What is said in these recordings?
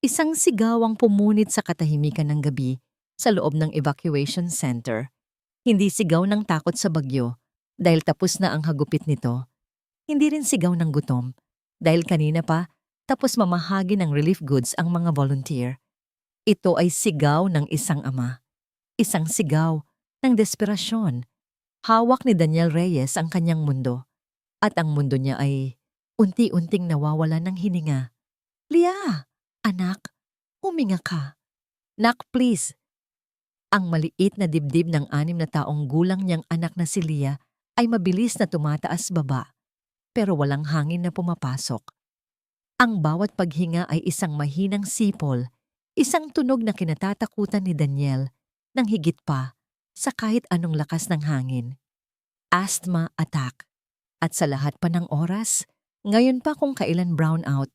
Isang sigaw ang pumunit sa katahimikan ng gabi sa loob ng evacuation center. Hindi sigaw ng takot sa bagyo dahil tapos na ang hagupit nito. Hindi rin sigaw ng gutom dahil kanina pa tapos mamahagi ng relief goods ang mga volunteer. Ito ay sigaw ng isang ama. Isang sigaw ng desperasyon. Hawak ni Daniel Reyes ang kanyang mundo at ang mundo niya ay unti-unting nawawala ng hininga. Lia! Anak, huminga ka. Nak, please. Ang maliit na dibdib ng 6 na taong gulang niyang anak na si Lia ay mabilis na tumataas baba, pero walang hangin na pumapasok. Ang bawat paghinga ay isang mahinang sipol, isang tunog na kinatatakutan ni Daniel ng higit pa sa kahit anong lakas ng hangin. Asthma attack. At sa lahat pa ng oras, ngayon pa kung kailan brownout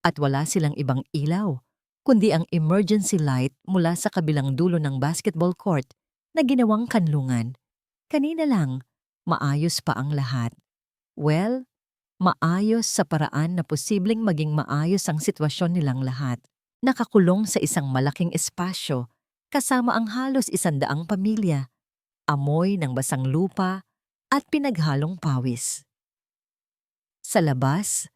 at wala silang ibang ilaw, kundi ang emergency light mula sa kabilang dulo ng basketball court na ginawang kanlungan. Kanina lang, maayos pa ang lahat. Well, maayos sa paraan na posibleng maging maayos ang sitwasyon nilang lahat. Nakakulong sa isang malaking espasyo kasama ang halos 100 pamilya, amoy ng basang lupa at pinaghalong pawis. Sa labas,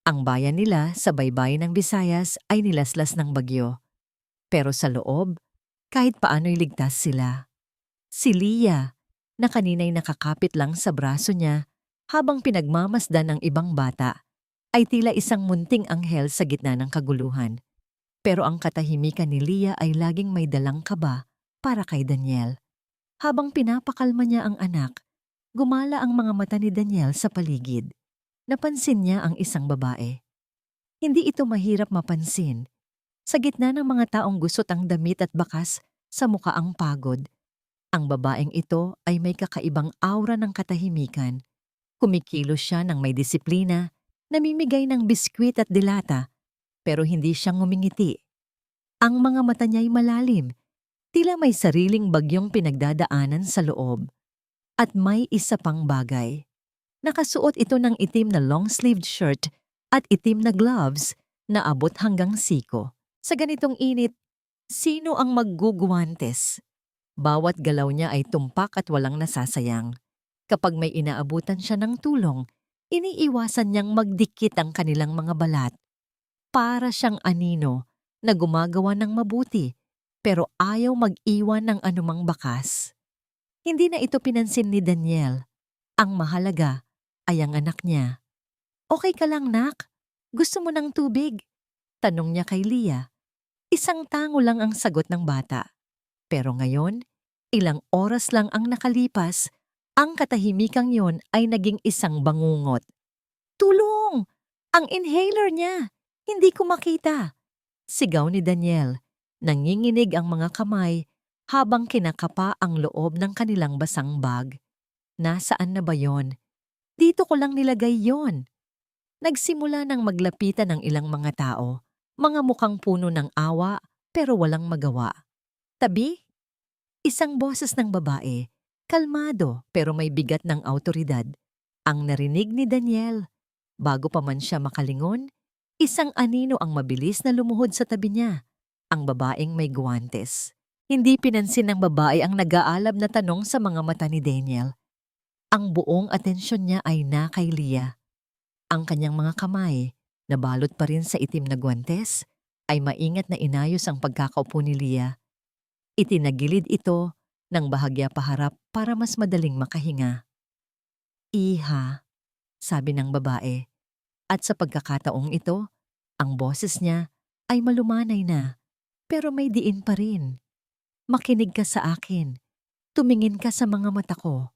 ang bayan nila sa baybayin ng Visayas ay nilaslas ng bagyo. Pero sa loob, kahit paano'y ligtas sila. Si Lia, na kanina'y nakakapit lang sa braso niya habang pinagmamasdan ng ibang bata, ay tila isang munting anghel sa gitna ng kaguluhan. Pero ang katahimikan ni Lia ay laging may dalang kaba para kay Daniel. Habang pinapakalma niya ang anak, gumala ang mga mata ni Daniel sa paligid. Napansin niya ang isang babae. Hindi ito mahirap mapansin. Sa gitna ng mga taong gusot ang damit at bakas sa mukha ang pagod, ang babaeng ito ay may kakaibang aura ng katahimikan. Kumikilos siya ng may disiplina, namimigay ng biskwit at dilata, pero hindi siya ngumingiti. Ang mga mata niya ay malalim, tila may sariling bagyong pinagdadaanan sa loob. At may isa pang bagay. Nakasuot ito ng itim na long-sleeved shirt at itim na gloves na abot hanggang siko. Sa ganitong init, sino ang magguguwantes? Bawat galaw niya ay tumpak at walang nasasayang. Kapag may inaabutan siya ng tulong, iniiwasan niyang magdikit ang kanilang mga balat. Para siyang anino na gumagawa ng mabuti pero ayaw mag-iwan ng anumang bakas. Hindi na ito pinansin ni Daniel. Ang mahalaga ay ang anak niya. Okay ka lang, nak? Gusto mo ng tubig? Tanong niya kay Lia. Isang tango lang ang sagot ng bata. Pero ngayon, ilang oras lang ang nakalipas, ang katahimikang yon ay naging isang bangungot. Tulong! Ang inhaler niya! Hindi ko makita! Sigaw ni Daniel. Nanginginig ang mga kamay habang kinakapa ang loob ng kanilang basang bag. Nasaan na ba yon? Dito ko lang nilagay yon. Nagsimula ng maglapitan ng ilang mga tao, mga mukhang puno ng awa pero walang magawa. Tabi? Isang boses ng babae, kalmado pero may bigat ng awtoridad. Ang narinig ni Daniel. Bago pa man siya makalingon, isang anino ang mabilis na lumuhod sa tabi niya. Ang babaeng may guwantes. Hindi pinansin ng babae ang nag-aalab na tanong sa mga mata ni Daniel. Ang buong atensyon niya ay na kay Lia. Ang kanyang mga kamay, na balot pa rin sa itim na guwantes, ay maingat na inayos ang pagkakaupo ni Lia. Itinagilid ito ng bahagya paharap para mas madaling makahinga. Iha, sabi ng babae. At sa pagkakataong ito, ang boses niya ay malumanay na, pero may diin pa rin. Makinig ka sa akin. Tumingin ka sa mga mata ko.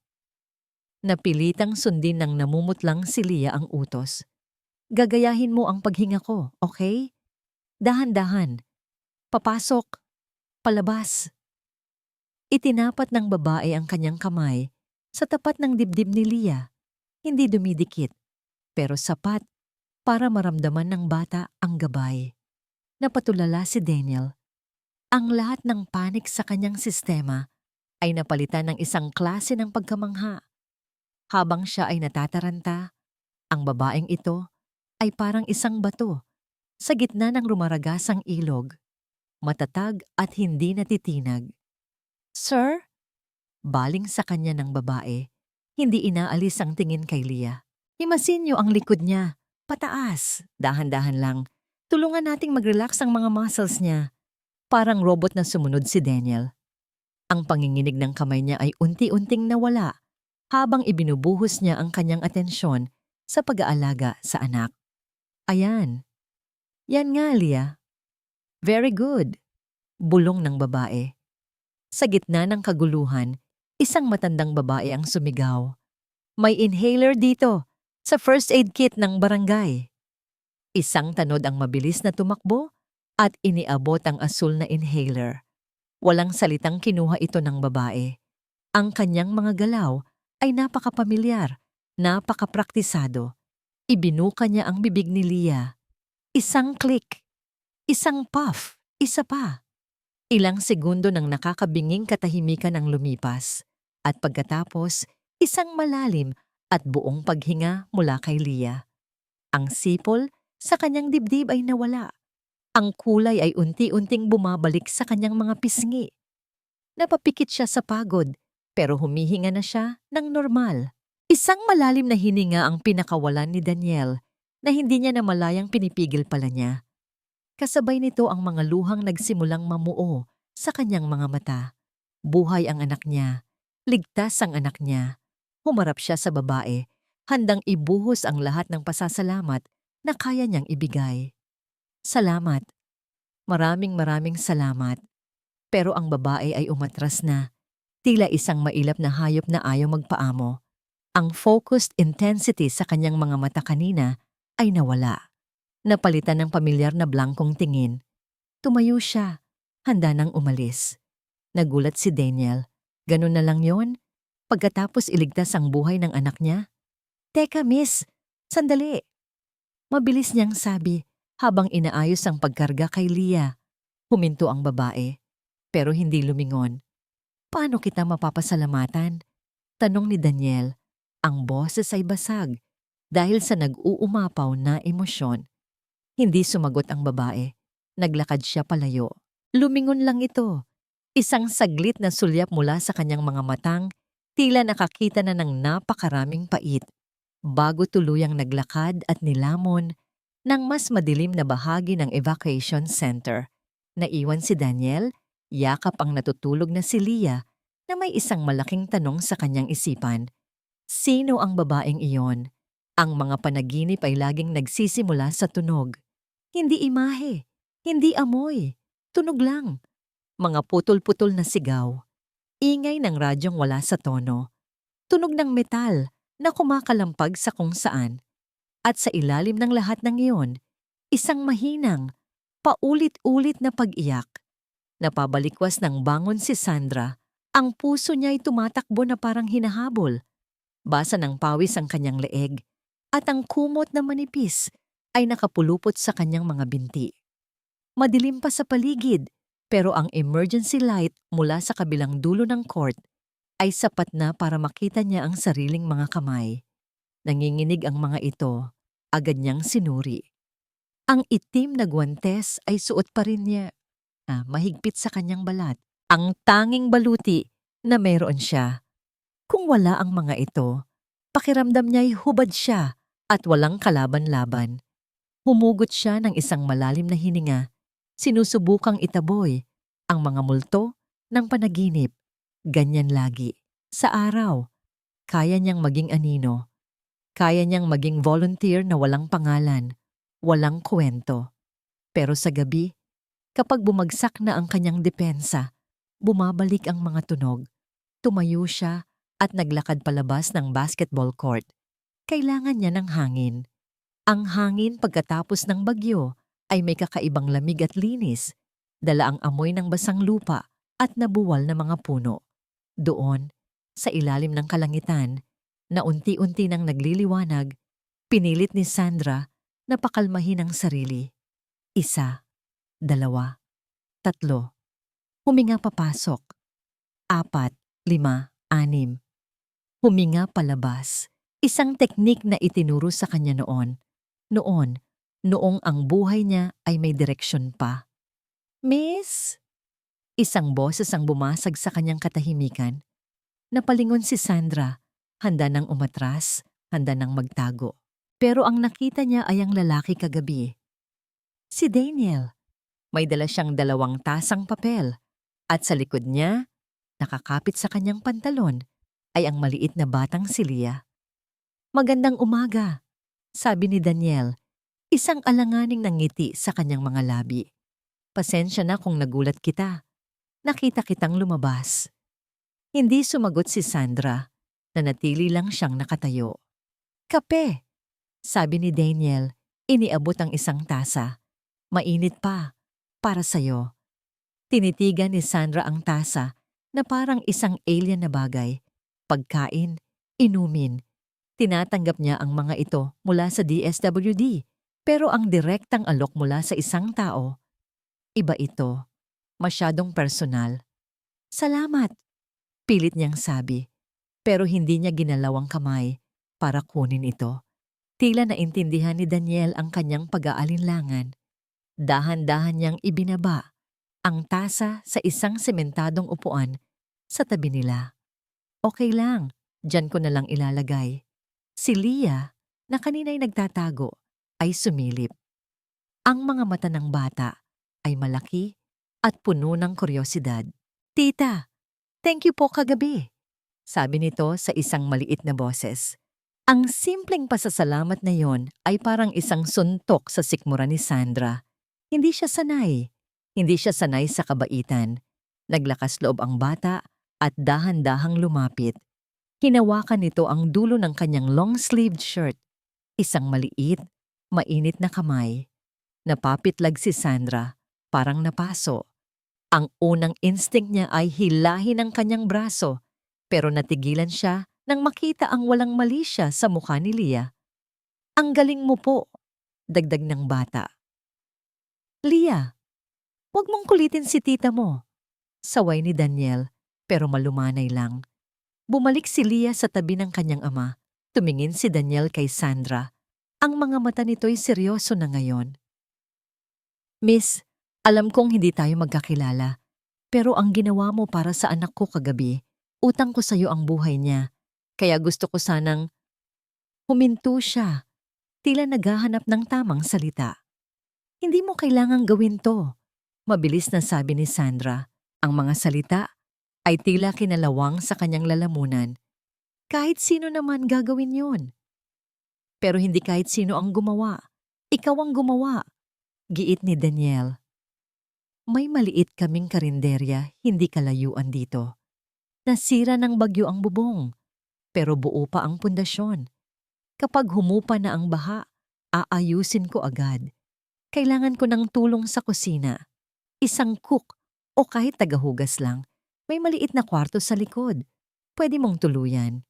Napilitang sundin ng namumutlang si Lia ang utos. Gagayahin mo ang paghinga ko, okay? Dahan-dahan. Papasok. Palabas. Itinapat ng babae ang kanyang kamay sa tapat ng dibdib ni Lia. Hindi dumidikit, pero sapat para maramdaman ng bata ang gabay. Napatulala si Daniel. Ang lahat ng panik sa kanyang sistema ay napalitan ng isang klase ng pagkamangha. Habang siya ay natataranta, ang babaeng ito ay parang isang bato Sa gitna ng rumaragasang ilog, matatag at hindi natitinag. Sir? Baling sa kanya ng babae, hindi inaalis ang tingin kay Leah. Himasin niyo ang likod niya. Pataas. Dahan-dahan lang. Tulungan nating mag-relax ang mga muscles niya. Parang robot na sumunod si Daniel. Ang panginginig ng kamay niya ay unti-unting nawala habang ibinubuhos niya ang kanyang atensyon sa pag-aalaga sa anak. Ayan. Yan nga, Leah. Very good. Bulong ng babae. Sa gitna ng kaguluhan, isang matandang babae ang sumigaw. May inhaler dito, sa first aid kit ng barangay. Isang tanod ang mabilis na tumakbo at iniabot ang asul na inhaler. Walang salitang kinuha ito ng babae. Ang kanyang mga galaw ay napakapamilyar, napakapraktisado. Ibinuka niya ang bibig ni Leah. Isang click, isang puff, isa pa. Ilang segundo nang nakakabinging katahimikan ang lumipas. At pagkatapos, isang malalim at buong paghinga mula kay Leah. Ang sipol sa kanyang dibdib ay nawala. Ang kulay ay unti-unting bumabalik sa kanyang mga pisngi. Napapikit siya sa pagod, pero humihinga na siya ng normal. Isang malalim na hininga ang pinakawalan ni Daniel na hindi niya namalayang pinipigil pala niya. Kasabay nito ang mga luhang nagsimulang mamuo sa kanyang mga mata. Buhay ang anak niya. Ligtas ang anak niya. Humarap siya sa babae, handang ibuhos ang lahat ng pasasalamat na kaya niyang ibigay. Salamat. Maraming salamat. Pero ang babae ay umatras na. Tila isang mailap na hayop na ayaw magpaamo. Ang focused intensity sa kanyang mga mata kanina ay nawala. Napalitan ng pamilyar na blankong tingin. Tumayo siya, handa nang umalis. Nagulat si Daniel. Ganun na lang yon? Pagkatapos iligtas ang buhay ng anak niya? Teka miss, sandali. Mabilis niyang sabi habang inaayos ang pagkarga kay Leah. Huminto ang babae, pero hindi lumingon. Paano kita mapapasalamatan? Tanong ni Daniel. Ang boses ay basag dahil sa nag-uumapaw na emosyon. Hindi sumagot ang babae. Naglakad siya palayo. Lumingon lang ito. Isang saglit na sulyap mula sa kanyang mga matang, tila nakakita na ng napakaraming pait. Bago tuluyang naglakad at nilamon ng mas madilim na bahagi ng evacuation center. Naiwan si Daniel, yakap ang natutulog na si Leah na may isang malaking tanong sa kanyang isipan. Sino ang babaeng iyon? Ang mga panaginip ay laging nagsisimula sa tunog. Hindi imahe, hindi amoy, tunog lang. Mga putol-putol na sigaw. Ingay ng radyong wala sa tono. Tunog ng metal na kumakalampag sa kung saan. At sa ilalim ng lahat ng iyon, isang mahinang, paulit-ulit na pag-iyak. Napabalikwas ng bangon si Sandra, ang puso niya ay tumatakbo na parang hinahabol. Basa ng pawis ang kanyang leeg, at ang kumot na manipis ay nakapulupot sa kanyang mga binti. Madilim pa sa paligid, pero ang emergency light mula sa kabilang dulo ng court ay sapat na para makita niya ang sariling mga kamay. Nanginginig ang mga ito, agad niyang sinuri. Ang itim na guwantes ay suot pa rin niya, mahigpit sa kanyang balat. Ang tanging baluti na mayroon siya. Kung wala ang mga ito, pakiramdam niya'y hubad siya at walang kalaban-laban. Humugot siya ng isang malalim na hininga. Sinusubukang itaboy ang mga multo ng panaginip. Ganyan lagi. Sa araw, kaya niyang maging anino. Kaya niyang maging volunteer na walang pangalan, walang kwento. Pero sa gabi, kapag bumagsak na ang kanyang depensa, bumabalik ang mga tunog. Tumayo siya at naglakad palabas ng basketball court. Kailangan niya ng hangin. Ang hangin pagkatapos ng bagyo ay may kakaibang lamig at linis, dala ang amoy ng basang lupa at nabuwal na mga puno. Doon, sa ilalim ng kalangitan, na unti-unti nang nagliliwanag, pinilit ni Sandra na pakalmahin ang sarili. 1, 2, 3. Huminga papasok. 4, 5, 6. Huminga palabas. Isang teknik na itinuro sa kanya noon. Noon, noong ang buhay niya ay may direksyon pa. Miss? Isang boses ang bumasag sa kanyang katahimikan. Napalingon si Sandra, handa nang umatras, handa nang magtago. Pero ang nakita niya ay ang lalaki kagabi. Si Daniel. May dala siyang 2 tasang papel at sa likod niya, nakakapit sa kanyang pantalon, ay ang maliit na batang si Leah. Magandang umaga, sabi ni Daniel, isang alanganing nangiti sa kanyang mga labi. Pasensya na kung nagulat kita. Nakita kitang lumabas. Hindi sumagot si Sandra, nanatili lang siyang nakatayo. Kape, sabi ni Daniel, iniabot ang isang tasa. Mainit pa, para sa'yo. Tinitigan ni Sandra ang tasa na parang isang alien na bagay. Pagkain, inumin. Tinatanggap niya ang mga ito mula sa DSWD, pero ang direktang alok mula sa isang tao, iba ito. Masyadong personal. Salamat, pilit niyang sabi, pero hindi niya ginalaw ang kamay para kunin ito. Tila naintindihan ni Daniel ang kanyang pag-aalinlangan. Dahan-dahan niyang ibinaba ang tasa sa isang sementadong upuan sa tabi nila. Okay lang, diyan ko na lang ilalagay. Si Leah, na kanina'y nagtatago, ay sumilip. Ang mga mata ng bata ay malaki at puno ng kuryosidad. Tita, thank you po kagabi, sabi nito sa isang maliit na boses. Ang simpleng pasasalamat na yon ay parang isang suntok sa sikmura ni Sandra. Hindi siya sanay. Hindi siya sanay sa kabaitan. Naglakas loob ang bata at dahan-dahang lumapit. Hinawakan nito ang dulo ng kanyang long-sleeved shirt. Isang maliit, mainit na kamay. Napapitlag si Sandra, parang napaso. Ang unang instinct niya ay hilahin ang kanyang braso, pero natigilan siya nang makita ang walang mali siya sa mukha ni Leah. Ang galing mo po, dagdag ng bata. Leah, huwag mong kulitin si tita mo. Saway ni Daniel, pero malumanay lang. Bumalik si Leah sa tabi ng kanyang ama. Tumingin si Daniel kay Sandra. Ang mga mata nito'y seryoso na ngayon. Miss, alam kong hindi tayo magkakilala, pero ang ginawa mo para sa anak ko kagabi, utang ko sa'yo ang buhay niya. Kaya gusto ko sanang huminto siya, tila naghahanap ng tamang salita. Hindi mo kailangang gawin to, mabilis na sabi ni Sandra. Ang mga salita ay tila kinalawang sa kanyang lalamunan. Kahit sino naman gagawin yon. Pero hindi kahit sino ang gumawa. Ikaw ang gumawa, giit ni Daniel. May maliit kaming karinderya hindi kalayuan dito. Nasira ng bagyo ang bubong, pero buo pa ang pundasyon. Kapag humupa na ang baha, aayusin ko agad. Kailangan ko ng tulong sa kusina. Isang cook o kahit tagahugas lang. May maliit na kwarto sa likod. Pwede mong tuluyan.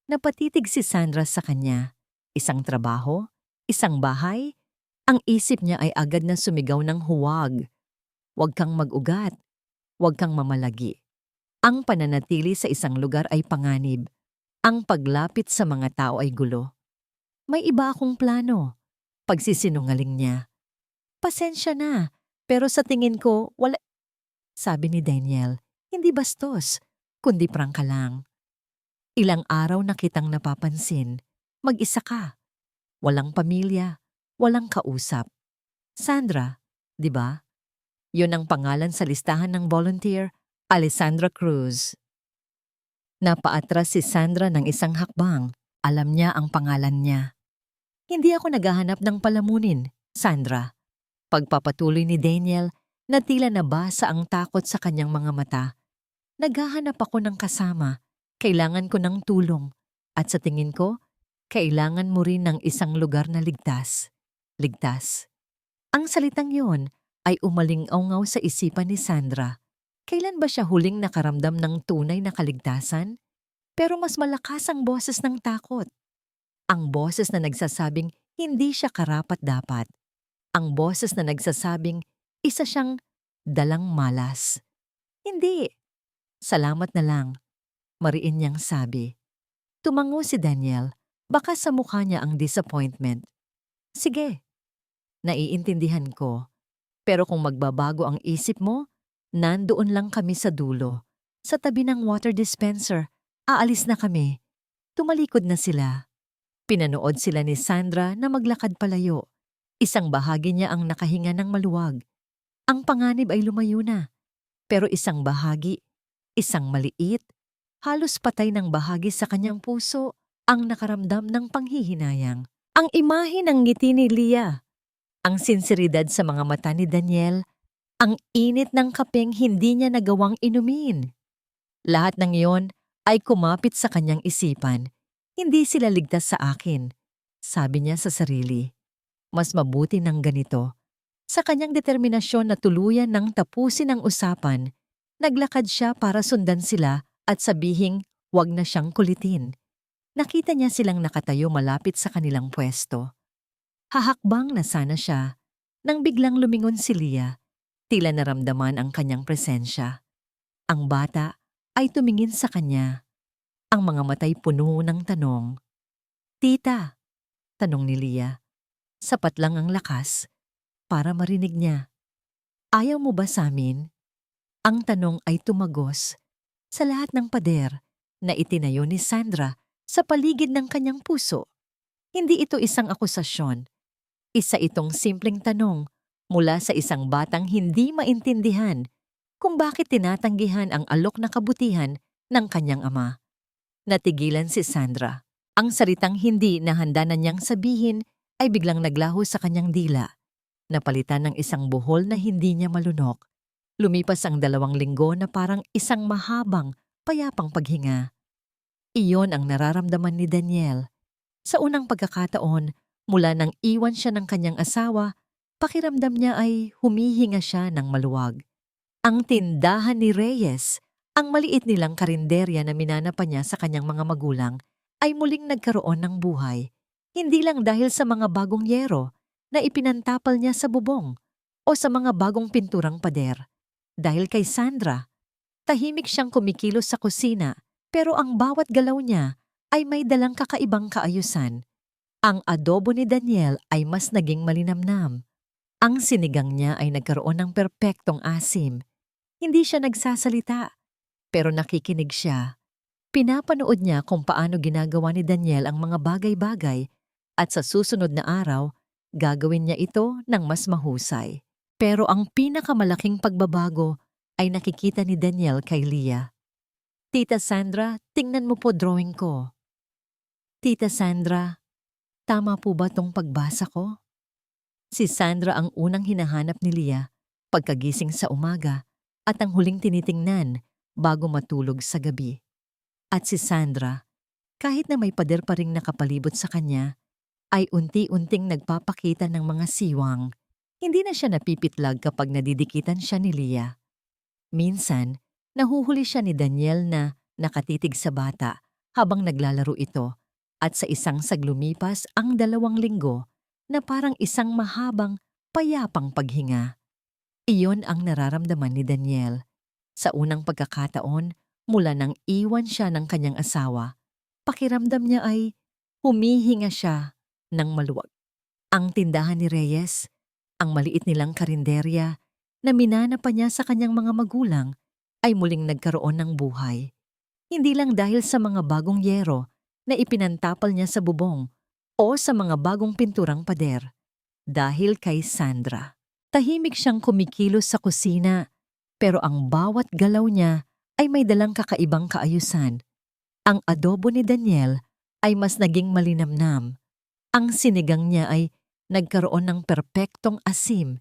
Napatitig si Sandra sa kanya. Isang trabaho, isang bahay. Ang isip niya ay agad na sumigaw ng huwag. Huwag kang mag-ugat. Huwag kang mamalagi. Ang pananatili sa isang lugar ay panganib. Ang paglapit sa mga tao ay gulo. May iba akong plano. Pagsisinungaling niya. Pasensya na, pero sa tingin ko, wala... Sabi ni Daniel, hindi bastos, kundi prangka lang. Ilang araw na kitang napapansin. Mag-isa ka. Walang pamilya, walang kausap. Sandra, di ba? Yun ang pangalan sa listahan ng volunteer, Alessandra Cruz. Napaatras si Sandra ng isang hakbang. Alam niya ang pangalan niya. Hindi ako naghahanap ng palamunin, Sandra. Pagpapatuloy ni Daniel, na tila nabasa ang takot sa kanyang mga mata. Naghahanap ako ng kasama. Kailangan ko ng tulong. At sa tingin ko, kailangan mo rin ng isang lugar na ligtas. Ligtas. Ang salitang yon ay umaling-aungaw sa isipan ni Sandra. Kailan ba siya huling nakaramdam ng tunay na kaligtasan? Pero mas malakas ang boses ng takot. Ang boses na nagsasabing hindi siya karapat-dapat. Ang boses na nagsasabing isa siyang dalang malas. Hindi. Salamat na lang, mariin niyang sabi. Tumango si Daniel, baka sa mukha niya ang disappointment. Sige. Naiintindihan ko. Pero kung magbabago ang isip mo, nandoon lang kami sa dulo. Sa tabi ng water dispenser, aalis na kami. Tumalikod na sila. Pinanood sila ni Sandra na maglakad palayo. Isang bahagi niya ang nakahinga ng maluwag. Ang panganib ay lumayo na. Pero isang bahagi, isang maliit, halos patay ng bahagi sa kanyang puso ang nakaramdam ng panghihinayang. Ang imahe ng ngiti ni Leah, ang sinseridad sa mga mata ni Daniel, ang init ng kapeng hindi niya nagawang inumin. Lahat ng iyon ay kumapit sa kanyang isipan. Hindi sila ligtas sa akin, sabi niya sa sarili. Mas mabuti ng ganito. Sa kanyang determinasyon na tuluyan ng tapusin ang usapan, naglakad siya para sundan sila at sabihing wag na siyang kulitin. Nakita niya silang nakatayo malapit sa kanilang pwesto. Hahakbang na sana siya nang biglang lumingon si Leah. Tila naramdaman ang kanyang presensya. Ang bata ay tumingin sa kanya. Ang mga matay puno ng tanong. Tita, tanong ni Leah. Sapat lang ang lakas para marinig niya. Ayaw mo ba sa amin? Ang tanong ay tumagos sa lahat ng pader na itinayo ni Sandra sa paligid ng kanyang puso. Hindi ito isang akusasyon. Isa itong simpleng tanong mula sa isang batang hindi maintindihan kung bakit tinatanggihan ang alok na kabutihan ng kanyang ama. Natigilan si Sandra. Ang salitang hindi na handa na niyang sabihin ay biglang naglaho sa kanyang dila. Napalitan ng isang buhol na hindi niya malunok. Lumipas ang 2 linggo na parang isang mahabang, payapang paghinga. Iyon ang nararamdaman ni Daniel. Sa unang pagkakataon, mula nang iwan siya ng kanyang asawa, pakiramdam niya ay humihinga siya ng maluwag. Ang tindahan ni Reyes, ang maliit nilang karinderya na minana pa niya sa kanyang mga magulang, ay muling nagkaroon ng buhay. Hindi lang dahil sa mga bagong yero na ipinantapal niya sa bubong o sa mga bagong pinturang pader. Dahil kay Sandra, tahimik siyang kumikilos sa kusina pero ang bawat galaw niya ay may dalang kakaibang kaayusan. Ang adobo ni Daniel ay mas naging malinamnam. Ang sinigang niya ay nagkaroon ng perpektong asim. Hindi siya nagsasalita, pero nakikinig siya. Pinapanood niya kung paano ginagawa ni Daniel ang mga bagay-bagay at sa susunod na araw, gagawin niya ito ng mas mahusay. Pero ang pinakamalaking pagbabago ay nakikita ni Daniel kay Leah. Tita Sandra, tingnan mo po drawing ko. Tita Sandra, tama po ba tong pagbasa ko? Si Sandra ang unang hinahanap ni Leah pagkagising sa umaga at ang huling tinitingnan bago matulog sa gabi. At si Sandra, kahit na may pader pa ring nakapalibot sa kanya, ay unti-unting nagpapakita ng mga siwang. Hindi na siya napipitlag kapag nadidikitan siya ni Leah. Minsan, nahuhuli siya ni Daniel na nakatitig sa bata habang naglalaro ito at sa isang saglumipas ang 2 linggo na parang isang mahabang, payapang paghinga. Iyon ang nararamdaman ni Daniel. Sa unang pagkakataon, mula nang iwan siya ng kanyang asawa, pakiramdam niya ay humihinga siya ng maluwag. Ang tindahan ni Reyes, ang maliit nilang karinderya na minana pa niya sa kanyang mga magulang ay muling nagkaroon ng buhay. Hindi lang dahil sa mga bagong yero na ipinantapal niya sa bubong o sa mga bagong pinturang pader. Dahil kay Sandra. Tahimik siyang kumikilos sa kusina pero ang bawat galaw niya ay may dalang kakaibang kaayusan. Ang adobo ni Daniel ay mas naging malinamnam. Ang sinigang niya ay nagkaroon ng perpektong asim.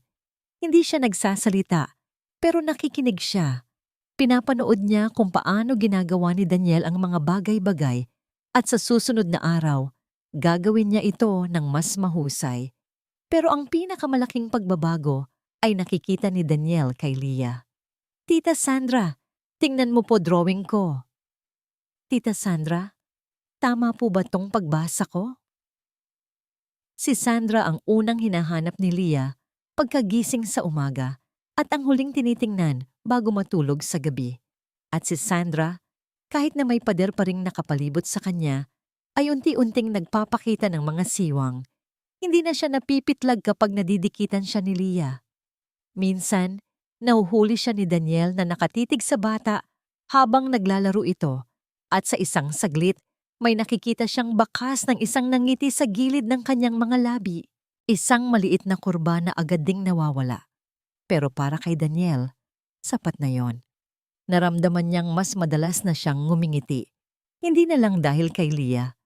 Hindi siya nagsasalita, pero nakikinig siya. Pinapanood niya kung paano ginagawa ni Daniel ang mga bagay-bagay at sa susunod na araw, gagawin niya ito ng mas mahusay. Pero ang pinakamalaking pagbabago ay nakikita ni Daniel kay Leah. Tita Sandra, tingnan mo po drawing ko. Tita Sandra, tama po ba tong pagbasa ko? Si Sandra ang unang hinahanap ni Leah pagkagising sa umaga at ang huling tinitingnan bago matulog sa gabi. At si Sandra, kahit na may pader pa ring nakapalibot sa kanya, ay unti-unting nagpapakita ng mga siwang. Hindi na siya napipitlag kapag nadidikitan siya ni Leah. Minsan, nahuhuli siya ni Daniel na nakatitig sa bata habang naglalaro ito at sa isang saglit, may nakikita siyang bakas ng isang nangiti sa gilid ng kanyang mga labi. Isang maliit na kurba na agad ding nawawala. Pero para kay Daniel, sapat na yon. Naramdaman niyang mas madalas na siyang ngumingiti. Hindi na lang dahil kay Leah.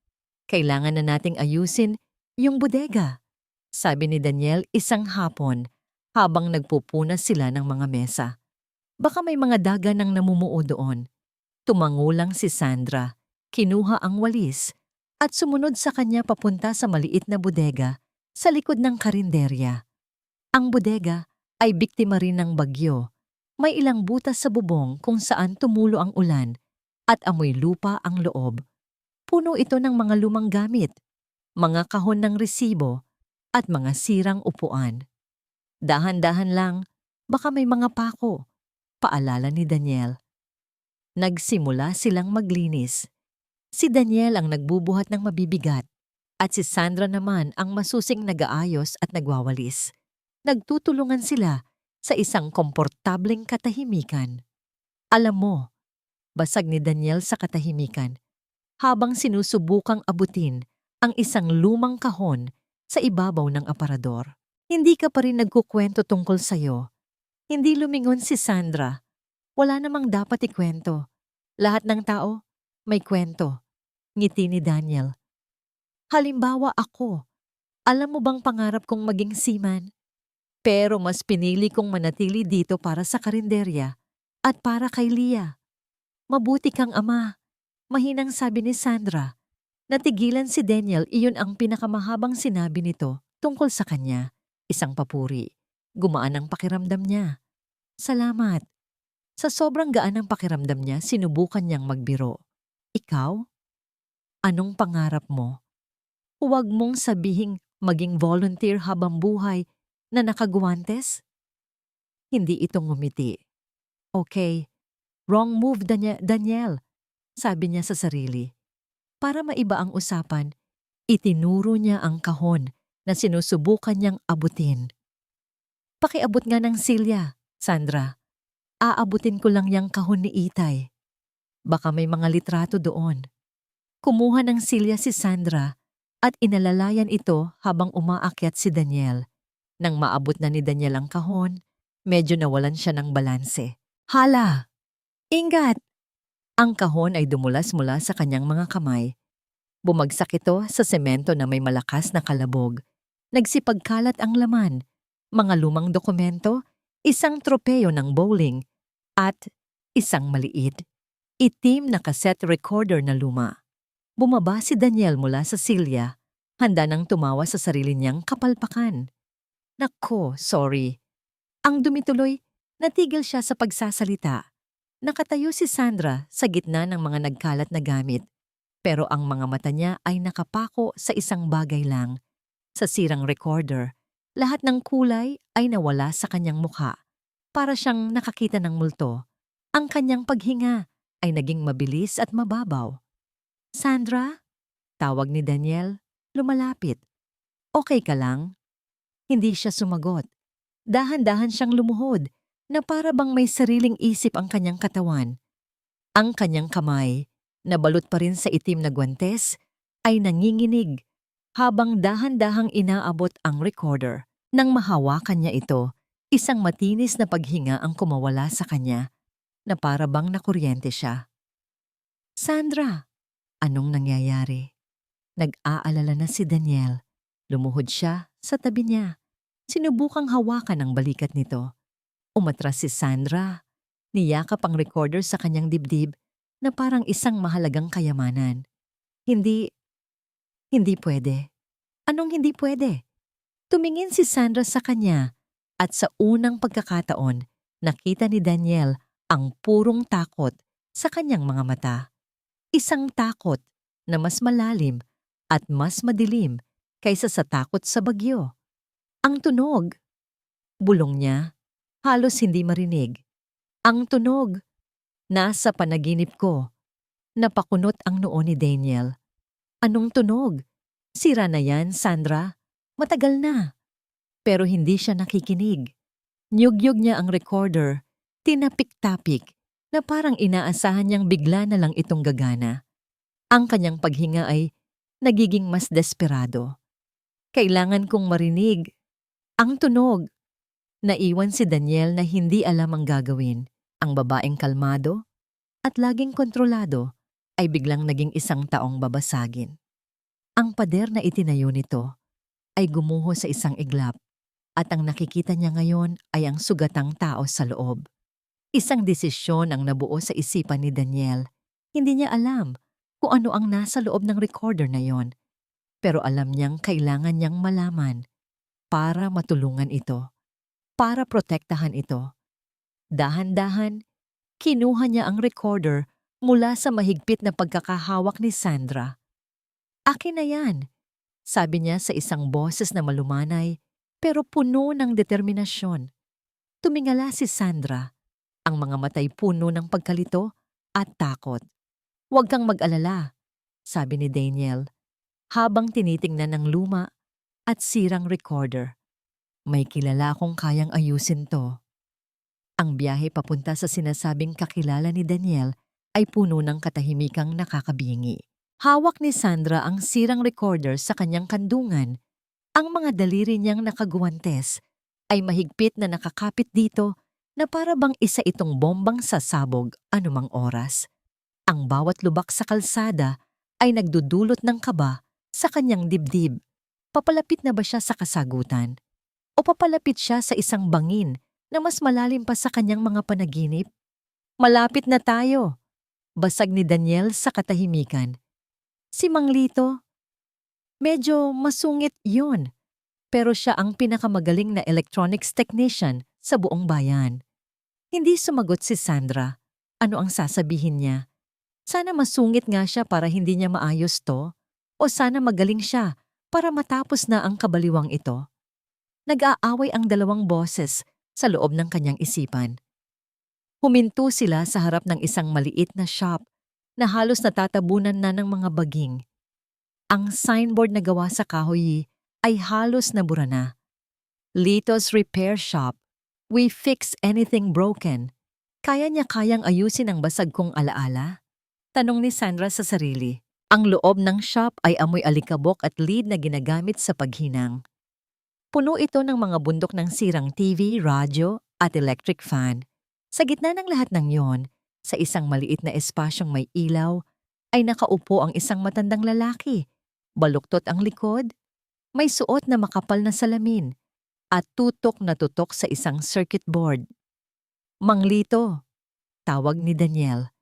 Kailangan na nating ayusin yung bodega, sabi ni Daniel isang hapon habang nagpupunas sila ng mga mesa. Baka may mga daga nang namumuo doon. Tumangulang si Sandra, kinuha ang walis at sumunod sa kanya papunta sa maliit na bodega sa likod ng karinderya. Ang bodega ay biktima rin ng bagyo. May ilang butas sa bubong kung saan tumulo ang ulan at amoy lupa ang loob. Puno ito ng mga lumang gamit, mga kahon ng resibo at mga sirang upuan. Dahan-dahan lang, baka may mga pako, paalala ni Daniel. Nagsimula silang maglinis. Si Daniel ang nagbubuhat ng mabibigat at si Sandra naman ang masusing nag-aayos at nagwawalis. Nagtutulungan sila sa isang komportableng katahimikan. Alam mo, basag ni Daniel sa katahimikan habang sinusubukang abutin ang isang lumang kahon sa ibabaw ng aparador. Hindi ka pa rin nagkukwento tungkol sa'yo. Hindi lumingon si Sandra. Wala namang dapat ikwento. Lahat ng tao may kwento. Ngiti ni Daniel. Halimbawa ako. Alam mo bang pangarap kong maging seaman? Pero mas pinili kong manatili dito para sa karinderya at para kay Leah. Mabuti kang ama. Mahinang sabi ni Sandra. Natigilan si Daniel, iyon ang pinakamahabang sinabi nito tungkol sa kanya. Isang papuri. Gumaan ang pakiramdam niya. Salamat. Sa sobrang gaan ng pakiramdam niya, sinubukan niyang magbiro. Ikaw? Anong pangarap mo? Huwag mong sabihing maging volunteer habang buhay na nakaguwantes? Hindi ito ngumiti. Okay, wrong move Daniel, sabi niya sa sarili. Para maiba ang usapan, itinuro niya ang kahon na sinusubukan niyang abutin. Pakiabot nga ng silya, Sandra. Aabutin ko lang yang kahon ni Itay. Baka may mga litrato doon. Kumuha ng silya si Sandra at inalalayan ito habang umaakyat si Daniel. Nang maabot na ni Daniel ang kahon, medyo nawalan siya ng balanse. Hala! Ingat! Ang kahon ay dumulas mula sa kanyang mga kamay. Bumagsak ito sa semento na may malakas na kalabog. Nagsipagkalat ang laman, mga lumang dokumento, isang tropeyo ng bowling, at isang maliit, itim na cassette recorder na luma. Bumaba si Daniel mula sa silya, handa nang tumawa sa sarili niyang kapalpakan. Nako, sorry. Ang dumituloy, natigil siya sa pagsasalita. Nakatayo si Sandra sa gitna ng mga nagkalat na gamit, pero ang mga mata niya ay nakapako sa isang bagay lang. Sa sirang recorder, lahat ng kulay ay nawala sa kanyang mukha. Para siyang nakakita ng multo. Ang kanyang paghinga ay naging mabilis at mababaw. Sandra? Tawag ni Daniel, lumalapit. Okay ka lang? Hindi siya sumagot. Dahan-dahan siyang lumuhod na para bang may sariling isip ang kanyang katawan. Ang kanyang kamay, na balot pa rin sa itim na guwantes, ay nanginginig habang dahan-dahang inaabot ang recorder. Nang mahawakan niya ito, isang matinis na paghinga ang kumawala sa kanya na para bang nakuryente siya. Sandra, anong nangyayari? Nag-aalala na si Daniel. Lumuhod siya sa tabi niya. Sinubukang hawakan ang balikat nito. Umatras si Sandra. Niyakap ang recorder sa kanyang dibdib na parang isang mahalagang kayamanan. Hindi pwede. Anong hindi pwede? Tumingin si Sandra sa kanya at sa unang pagkakataon, nakita ni Daniel ang purong takot sa kanyang mga mata. Isang takot na mas malalim at mas madilim kaysa sa takot sa bagyo. Ang tunog. Bulong niya, halos hindi marinig. Ang tunog. Nasa panaginip ko. Napakunot ang noo ni Daniel. Anong tunog? Sira na yan, Sandra. Matagal na. Pero hindi siya nakikinig. Niyog-yog niya ang recorder, tinapik-tapik, na parang inaasahan niyang bigla na lang itong gagana. Ang kanyang paghinga ay nagiging mas desperado. Kailangan kong marinig. Ang tunog. Naiwan si Daniel na hindi alam ang gagawin. Ang babaeng kalmado at laging kontrolado ay biglang naging isang taong babasagin. Ang pader na itinayo nito ay gumuho sa isang iglap at ang nakikita niya ngayon ay ang sugatang tao sa loob. Isang desisyon ang nabuo sa isipan ni Daniel. Hindi niya alam kung ano ang nasa loob ng recorder na yon. Pero alam niyang kailangan niyang malaman para matulungan ito, para protektahan ito. Dahan-dahan, kinuha niya ang recorder mula sa mahigpit na pagkakahawak ni Sandra. "Akin na yan," sabi niya sa isang boses na malumanay pero puno ng determinasyon. Tumingala si Sandra, ang mga matay puno ng pagkalito at takot. "Huwag kang mag-alala," sabi ni Daniel, habang tinitingnan ng luma at sirang recorder. "May kilala akong kayang ayusin to." Ang biyahe papunta sa sinasabing kakilala ni Daniel ay puno ng katahimikang nakakabingi. Hawak ni Sandra ang sirang recorder sa kanyang kandungan. Ang mga daliri niyang nakaguwantes ay mahigpit na nakakapit dito na para bang isa itong bombang sasabog anumang oras. Ang bawat lubak sa kalsada ay nagdudulot ng kaba sa kanyang dibdib. Papalapit na ba siya sa kasagutan? O papalapit siya sa isang bangin na mas malalim pa sa kanyang mga panaginip? "Malapit na tayo," basag ni Daniel sa katahimikan. Si Mang Lito, medyo masungit yun, pero siya ang pinakamagaling na electronics technician sa buong bayan. Hindi sumagot si Sandra. Ano ang sasabihin niya? Sana masungit nga siya para hindi niya maayos to, o sana magaling siya para matapos na ang kabaliwang ito. Nag-aaway ang dalawang boses sa loob ng kanyang isipan. Huminto sila sa harap ng isang maliit na shop na halos natatabunan na ng mga baging. Ang signboard na gawa sa kahoy ay halos nabura na. "Lito's Repair Shop. We fix anything broken." Kaya niya kayang ayusin ang basag kong alaala? Tanong ni Sandra sa sarili. Ang loob ng shop ay amoy alikabok at lead na ginagamit sa paghinang. Puno ito ng mga bundok ng sirang TV, radyo at electric fan. Sa gitna ng lahat ng yon, sa isang maliit na espasyong may ilaw, ay nakaupo ang isang matandang lalaki. Baluktot ang likod, may suot na makapal na salamin, at tutok na tutok sa isang circuit board. "Mang Lito," tawag ni Daniel.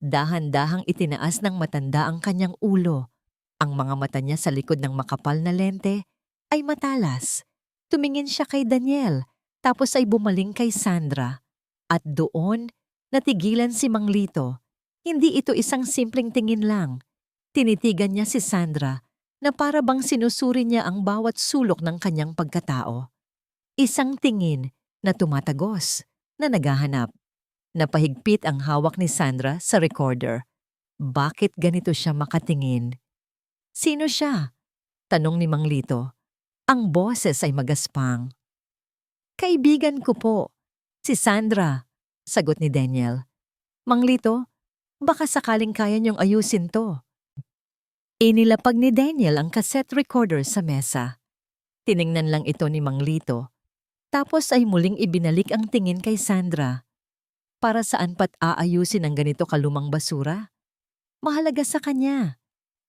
Dahan-dahang itinaas ng matanda ang kanyang ulo. Ang mga mata niya sa likod ng makapal na lente ay matalas. Tumingin siya kay Daniel, tapos ay bumaling kay Sandra. At doon, natigilan si Mang Lito. Hindi ito isang simpleng tingin lang. Tinitigan niya si Sandra na para bang sinusuri niya ang bawat sulok ng kanyang pagkatao. Isang tingin na tumatagos, na naghahanap. Napahigpit ang hawak ni Sandra sa recorder. Bakit ganito siya makatingin? "Sino siya?" tanong ni Mang Lito. Ang boses ay magaspang. "Kaibigan ko po, si Sandra," sagot ni Daniel. "Mang Lito, baka sakaling kaya niyong ayusin to." Inilapag ni Daniel ang cassette recorder sa mesa. Tiningnan lang ito ni Mang Lito, tapos ay muling ibinalik ang tingin kay Sandra. Para saan pa't aayusin ang ganito kalumang basura? Mahalaga sa kanya.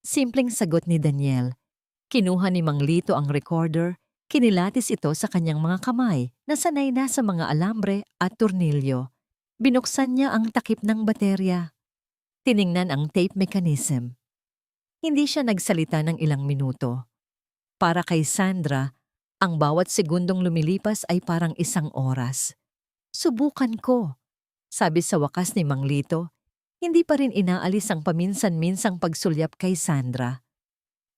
Simpleng sagot ni Daniel. Kinuha ni Mang Lito ang recorder, kinilatis ito sa kanyang mga kamay na sanay na sa mga alambre at tornilyo. Binuksan niya ang takip ng baterya. Tiningnan ang tape mechanism. Hindi siya nagsalita ng ilang minuto. Para kay Sandra, ang bawat segundong lumilipas ay parang isang oras. "Subukan ko," sabi sa wakas ni Mang Lito. Hindi pa rin inaalis ang paminsan-minsang pagsulyap kay Sandra.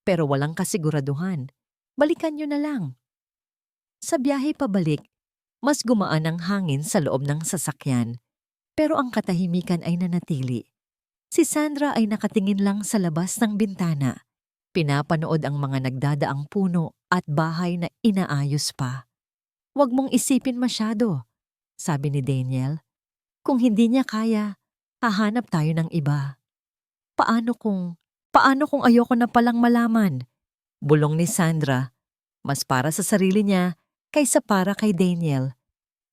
Pero walang kasiguraduhan. Balikan niyo na lang. Sa biyahe pabalik, mas gumaan ang hangin sa loob ng sasakyan. Pero ang katahimikan ay nanatili. Si Sandra ay nakatingin lang sa labas ng bintana. Pinapanood ang mga nagdadaang puno at bahay na inaayos pa. "Huwag mong isipin masyado," sabi ni Daniel. "Kung hindi niya kaya, hahanap tayo ng iba." Paano kung ayoko na palang malaman?" Bulong ni Sandra, mas para sa sarili niya kaysa para kay Daniel.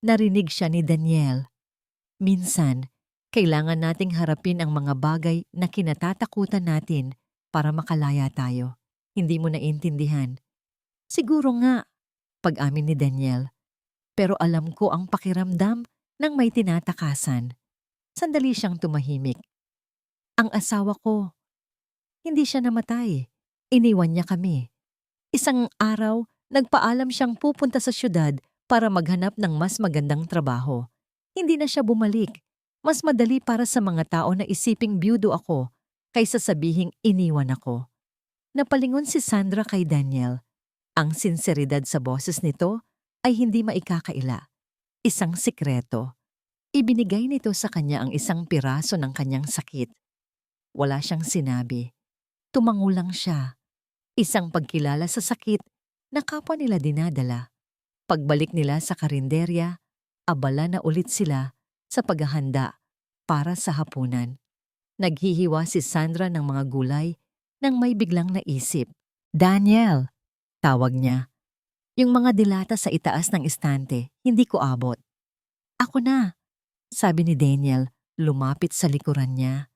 Narinig siya ni Daniel. "Minsan, kailangan nating harapin ang mga bagay na kinatatakutan natin para makalaya tayo. Hindi mo naiintindihan." "Siguro nga," pag-amin ni Daniel. "Pero alam ko ang pakiramdam ng may tinatakasan." Sandali siyang tumahimik. "Ang asawa ko, hindi siya namatay. Iniwan niya kami. Isang araw, nagpaalam siyang pupunta sa syudad para maghanap ng mas magandang trabaho. Hindi na siya bumalik. Mas madali para sa mga tao na isiping byudo ako kaysa sabihing iniwan ako." Napalingon si Sandra kay Daniel. Ang sinseridad sa boses nito ay hindi maikakaila. Isang sikreto. Ibinigay nito sa kanya ang isang piraso ng kanyang sakit. Wala siyang sinabi. Tumango lang siya. Isang pagkilala sa sakit na kapwa nila dinadala. Pagbalik nila sa karinderya, abala na ulit sila sa paghahanda para sa hapunan. Naghihiwa si Sandra ng mga gulay nang may biglang naisip. "Daniel," tawag niya. "Yung mga dilata sa itaas ng istante, hindi ko abot." "Ako na," sabi ni Daniel, lumapit sa likuran niya.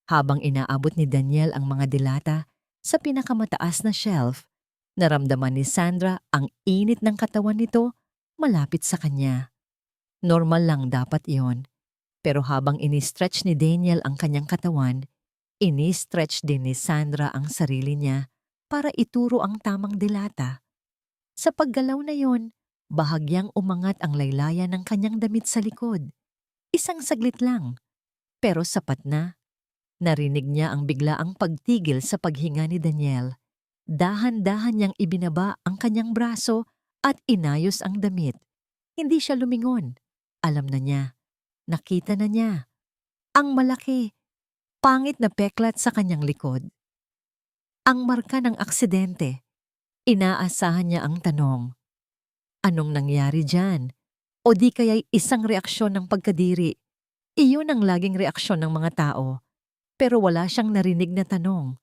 Habang inaabot ni Daniel ang mga dilata sa pinakamataas na shelf, naramdaman ni Sandra ang init ng katawan nito malapit sa kanya. Normal lang dapat iyon. Pero habang ini-stretch ni Daniel ang kanyang katawan, ini-stretch din ni Sandra ang sarili niya para ituro ang tamang dilata. Sa paggalaw na yon, bahagyang umangat ang laylayan ng kanyang damit sa likod. Isang saglit lang, pero sapat na. Narinig niya ang biglaang pagtigil sa paghinga ni Daniel. Dahan-dahan niyang ibinaba ang kanyang braso at inayos ang damit. Hindi siya lumingon. Alam na niya. Nakita na niya. Ang malaki, pangit na peklat sa kanyang likod. Ang marka ng aksidente. Inaasahan niya ang tanong. Anong nangyari dyan? O di kaya'y isang reaksyon ng pagkadiri? Iyon ang laging reaksyon ng mga tao. Pero wala siyang narinig na tanong.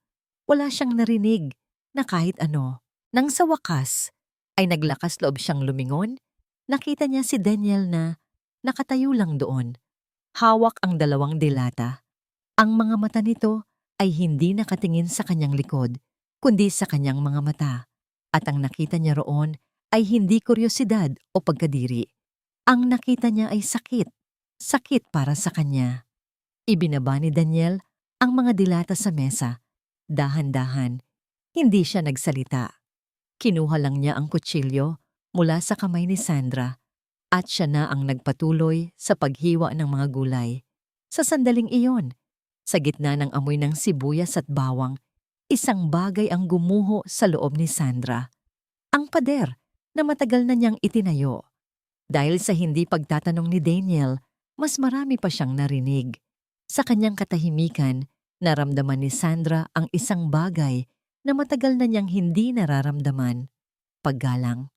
Wala siyang narinig na kahit ano. Nang sa wakas ay naglakas loob siyang lumingon, nakita niya si Daniel na nakatayo lang doon. Hawak ang dalawang dilata. Ang mga mata nito ay hindi nakatingin sa kanyang likod, kundi sa kanyang mga mata. At ang nakita niya roon ay hindi kuryosidad o pagkadiri. Ang nakita niya ay sakit. Sakit para sa kanya. Ibinaba ni Daniel ang mga dilata sa mesa. Dahan-dahan, hindi siya nagsalita. Kinuha lang niya ang kutsilyo mula sa kamay ni Sandra at siya na ang nagpatuloy sa paghiwa ng mga gulay. Sa sandaling iyon, sa gitna ng amoy ng sibuyas at bawang, isang bagay ang gumuho sa loob ni Sandra. Ang pader na matagal na niyang itinayo. Dahil sa hindi pagtatanong ni Daniel, mas marami pa siyang narinig. Sa kanyang katahimikan, naramdaman ni Sandra ang isang bagay na matagal na niyang hindi nararamdaman. Paggalang.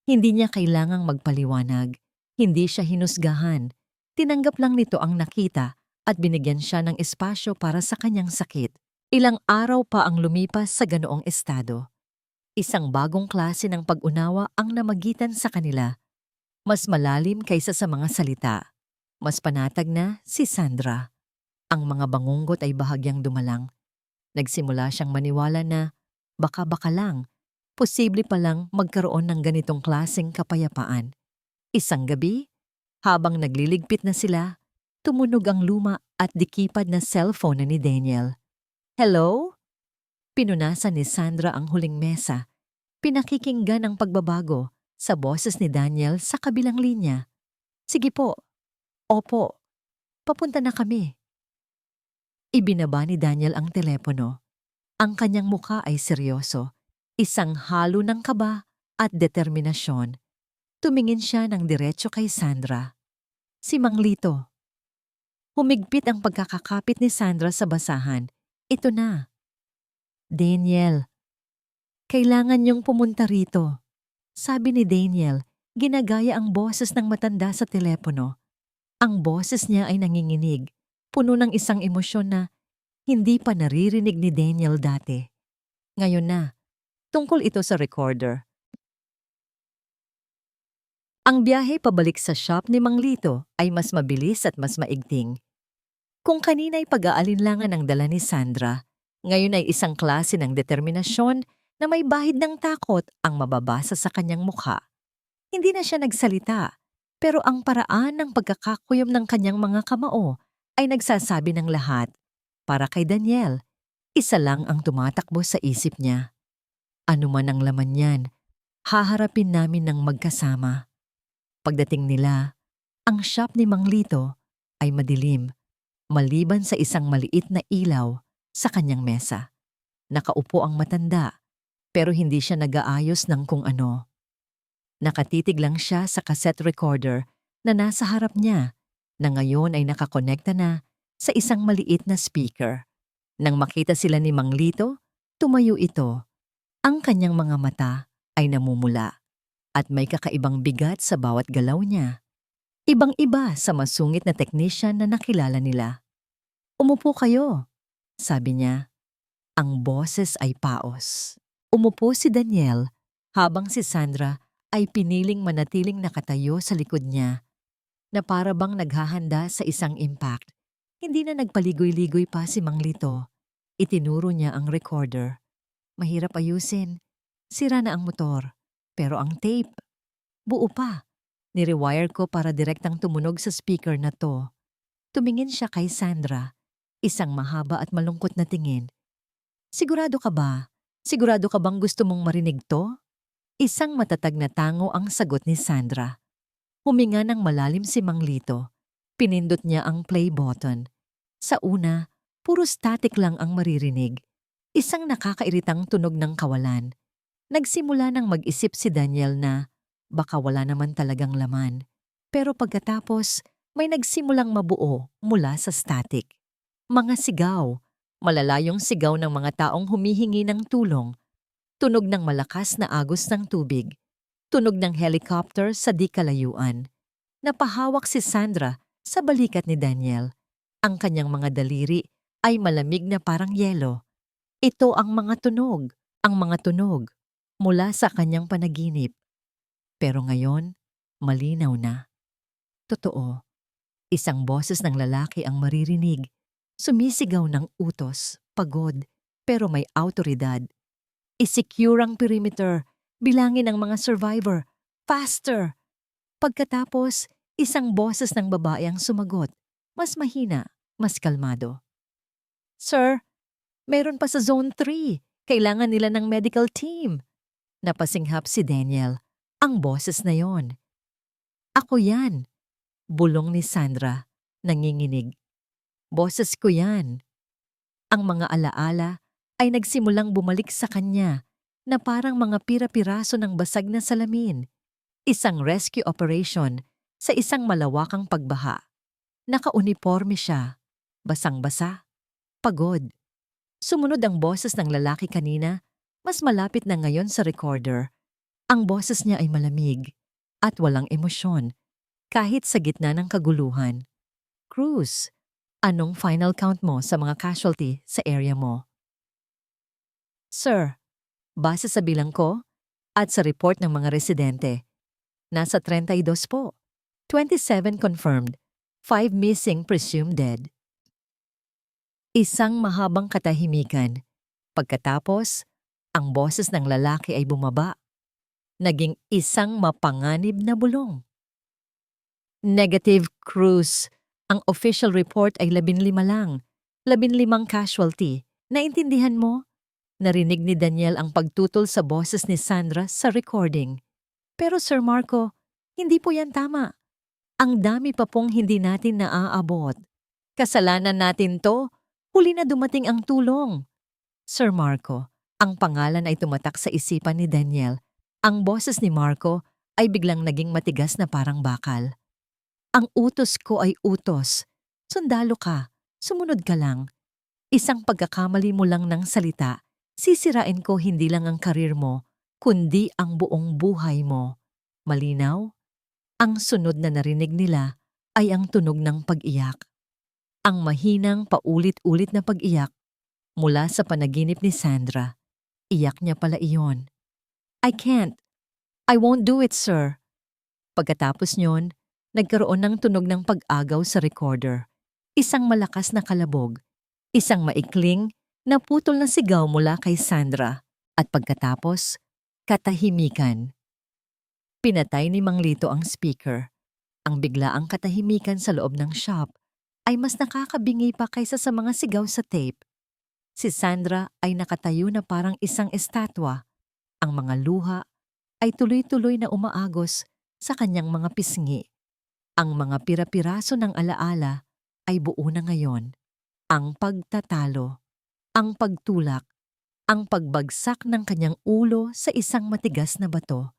Hindi niya kailangang magpaliwanag. Hindi siya hinusgahan. Tinanggap lang nito ang nakita at binigyan siya ng espasyo para sa kanyang sakit. Ilang araw pa ang lumipas sa ganoong estado. Isang bagong klase ng pag-unawa ang namagitan sa kanila. Mas malalim kaysa sa mga salita. Mas panatag na si Sandra. Ang mga bangunggot ay bahagyang dumalang. Nagsimula siyang maniwala na baka-baka lang, posible palang magkaroon ng ganitong klaseng kapayapaan. Isang gabi, habang nagliligpit na sila, tumunog ang luma at dikipad na cellphone na ni Daniel. "Hello?" Pinunasan ni Sandra ang huling mesa. Pinakikinggan ang pagbabago sa boses ni Daniel sa kabilang linya. "Sige po. Opo. Papunta na kami." Ibinaba ni Daniel ang telepono. Ang kanyang mukha ay seryoso. Isang halo ng kaba at determinasyon. Tumingin siya ng diretso kay Sandra. "Si Mang Lito." Humigpit ang pagkakakapit ni Sandra sa basahan. "Ito na." "Daniel." Kailangan niyong pumunta rito. Sabi ni Daniel, ginagaya ang boses ng matanda sa telepono. Ang boses niya ay nanginginig, puno ng isang emosyon na hindi pa naririnig ni Daniel dati. Ngayon na, tungkol ito sa recorder. Ang biyahe pabalik sa shop ni Mang Lito ay mas mabilis at mas maigting. Kung kanina'y pag-aalinlangan ang dala ni Sandra, ngayon ay isang klase ng determinasyon na may bahid ng takot ang mababasa sa kanyang mukha. Hindi na siya nagsalita, pero ang paraan ng pagkakakuyom ng kanyang mga kamao ay nagsasabi ng lahat. Para kay Daniel, isa lang ang tumatakbo sa isip niya. Ano man ang laman niyan, haharapin namin ng magkasama. Pagdating nila, ang shop ni Mang Lito ay madilim, maliban sa isang maliit na ilaw sa kanyang mesa. Nakaupo ang matanda, pero hindi siya nag-aayos ng kung ano. Nakatitig lang siya sa cassette recorder na nasa harap niya, na ngayon ay nakakonekta na sa isang maliit na speaker. Nang makita sila ni Mang Lito, tumayo ito. Ang kanyang mga mata ay namumula at may kakaibang bigat sa bawat galaw niya. Ibang-iba sa masungit na technician na nakilala nila. "Umupo kayo," sabi niya. Ang boses ay paos. Umupo si Daniel habang si Sandra ay piniling manatiling nakatayo sa likod niya, na para bang naghahanda sa isang impact. Hindi na nagpaligoy-ligoy pa si Mang Lito. Itinuro niya ang recorder. Mahirap ayusin. Sira na ang motor. Pero ang tape, buo pa. Nirewire ko para direktang tumunog sa speaker na to. Tumingin siya kay Sandra, isang mahaba at malungkot na tingin. "Sigurado ka ba? Sigurado ka bang gusto mong marinig to?" Isang matatag na tango ang sagot ni Sandra. Huminga ng malalim si Mang Lito. Pinindot niya ang play button. Sa una, puro static lang ang maririnig. Isang nakakairitang tunog ng kawalan. Nagsimula nang mag-isip si Daniel na baka wala naman talagang laman. Pero pagkatapos, may nagsimulang mabuo mula sa static. Mga sigaw, malalayong sigaw ng mga taong humihingi ng tulong. Tunog ng malakas na agos ng tubig. Tunog ng helicopter sa di kalayuan. Napahawak si Sandra sa balikat ni Daniel. Ang kanyang mga daliri ay malamig na parang yelo. Ito ang mga tunog mula sa kanyang panaginip. Pero ngayon, malinaw na. Totoo, isang boses ng lalaki ang maririnig. Sumisigaw ng utos, pagod, pero may autoridad. I-secure ang perimeter, bilangin ang mga survivor. Faster! Pagkatapos, isang boses ng babae ang sumagot. Mas mahina, mas kalmado. "Sir, meron pa sa Zone 3. Kailangan nila ng medical team." Napasinghap si Daniel. Ang boses na yon. "Ako yan," bulong ni Sandra, nanginginig. "Boses ko yan." Ang mga alaala ay nagsimulang bumalik sa kanya na parang mga pira-piraso ng basag na salamin. Isang rescue operation sa isang malawakang pagbaha. Nakauniporme siya, basang-basa, pagod. Sumunod ang boses ng lalaki kanina, mas malapit na ngayon sa recorder. Ang boses niya ay malamig at walang emosyon, kahit sa gitna ng kaguluhan. "Cruz, anong final count mo sa mga casualty sa area mo?" "Sir, base sa bilang ko at sa report ng mga residente, nasa 32 po. 27 confirmed, 5 missing presumed dead." Isang mahabang katahimikan. Pagkatapos, ang boses ng lalaki ay bumaba. Naging isang mapanganib na bulong. "Negative, Cruz. Ang official report ay 15 lang. 15 casualty. Naintindihan mo?" Narinig ni Daniel ang pagtutol sa boses ni Sandra sa recording. "Pero Sir Marco, hindi po yan tama. Ang dami pa pong hindi natin naaabot. Kasalanan natin to. Huli na dumating ang tulong." "Sir Marco," ang pangalan ay tumatak sa isipan ni Daniel. Ang boses ni Marco ay biglang naging matigas na parang bakal. "Ang utos ko ay utos. Sundalo ka. Sumunod ka lang. Isang pagkakamali mo lang ng salita, Sisirain ko hindi lang ang karir mo, kundi ang buong buhay mo. Malinaw? Ang sunod na narinig nila ay ang tunog ng pag-iyak. Ang mahinang paulit-ulit na pag-iyak mula sa panaginip ni Sandra. Iyak niya pala iyon. I can't. I won't do it, sir. Pagkatapos nyon, nagkaroon ng tunog ng pag-agaw sa recorder. Isang malakas na kalabog. Isang maikling, naputol na sigaw mula kay Sandra. At pagkatapos, katahimikan. Pinatay ni Mang Lito ang speaker. Ang biglaang katahimikan sa loob ng shop ay mas nakakabingi pa kaysa sa mga sigaw sa tape. Si Sandra ay nakatayo na parang isang estatwa. Ang mga luha ay tuloy-tuloy na umaagos sa kanyang mga pisngi. Ang mga pira-piraso ng alaala ay buo na ngayon. Ang pagtatalo, ang pagtulak, ang pagbagsak ng kanyang ulo sa isang matigas na bato.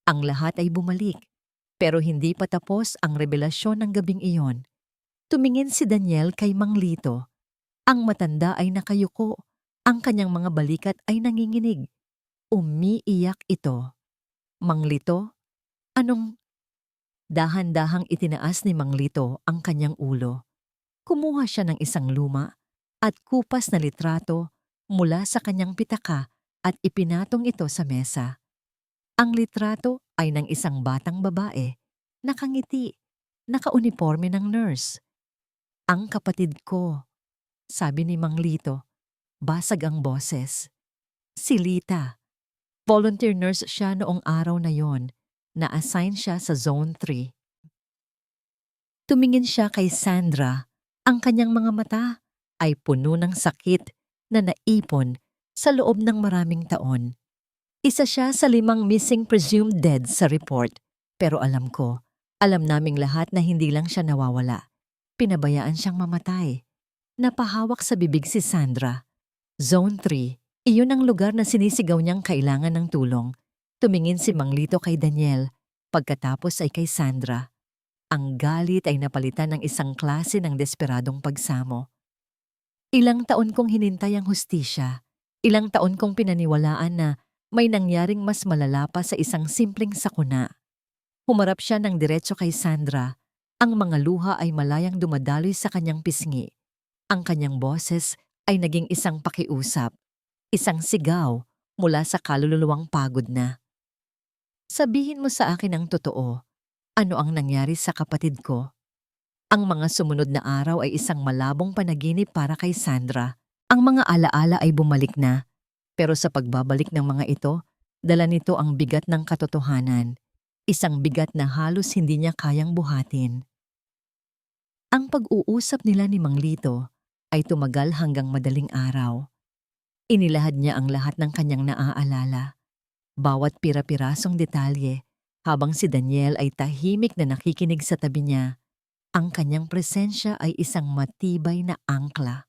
Ang lahat ay bumalik, pero hindi pa tapos ang revelasyon ng gabing iyon. Tumingin si Daniel kay Mang Lito. Ang matanda ay nakayuko, ang kanyang mga balikat ay nanginginig. Umiiyak ito. Mang Lito, anong... Dahan-dahang itinaas ni Mang Lito ang kanyang ulo. Kumuha siya ng isang luma at kupas na litrato mula sa kanyang pitaka at ipinatong ito sa mesa. Ang litrato ay ng isang batang babae, nakangiti, nakauniforme ng nurse. Ang kapatid ko, sabi ni Mang Lito, basag ang boses. Si Lita. Volunteer nurse siya noong araw na yon. Na-assign siya sa Zone 3. Tumingin siya kay Sandra. Ang kanyang mga mata ay puno ng sakit na naipon sa loob ng maraming taon. Isa siya sa 5 missing presumed dead sa report. Pero alam naming lahat na hindi lang siya nawawala. Pinabayaan siyang mamatay. Napahawak sa bibig si Sandra. Zone 3, iyon ang lugar na sinisigaw niyang kailangan ng tulong. Tumingin si Mang Lito kay Daniel, pagkatapos ay kay Sandra. Ang galit ay napalitan ng isang klase ng desperadong pagsamo. Ilang taon kong hinintay ang hustisya. Ilang taon kong pinaniwalaan na may nangyaring mas malala pa sa isang simpleng sakuna. Humarap siya ng diretso kay Sandra. Ang mga luha ay malayang dumadaloy sa kanyang pisngi. Ang kanyang boses ay naging isang pakiusap, isang sigaw mula sa kaluluwang pagod na. Sabihin mo sa akin ang totoo. Ano ang nangyari sa kapatid ko? Ang mga sumunod na araw ay isang malabong panaginip para kay Sandra. Ang mga alaala ay bumalik na, pero sa pagbabalik ng mga ito, dala nito ang bigat ng katotohanan. Isang bigat na halos hindi niya kayang buhatin. Ang pag-uusap nila ni Mang Lito ay tumagal hanggang madaling araw. Inilahad niya ang lahat ng kanyang naaalala. Bawat pira-pirasong detalye, habang si Daniel ay tahimik na nakikinig sa tabi niya. Ang kanyang presensya ay isang matibay na angkla.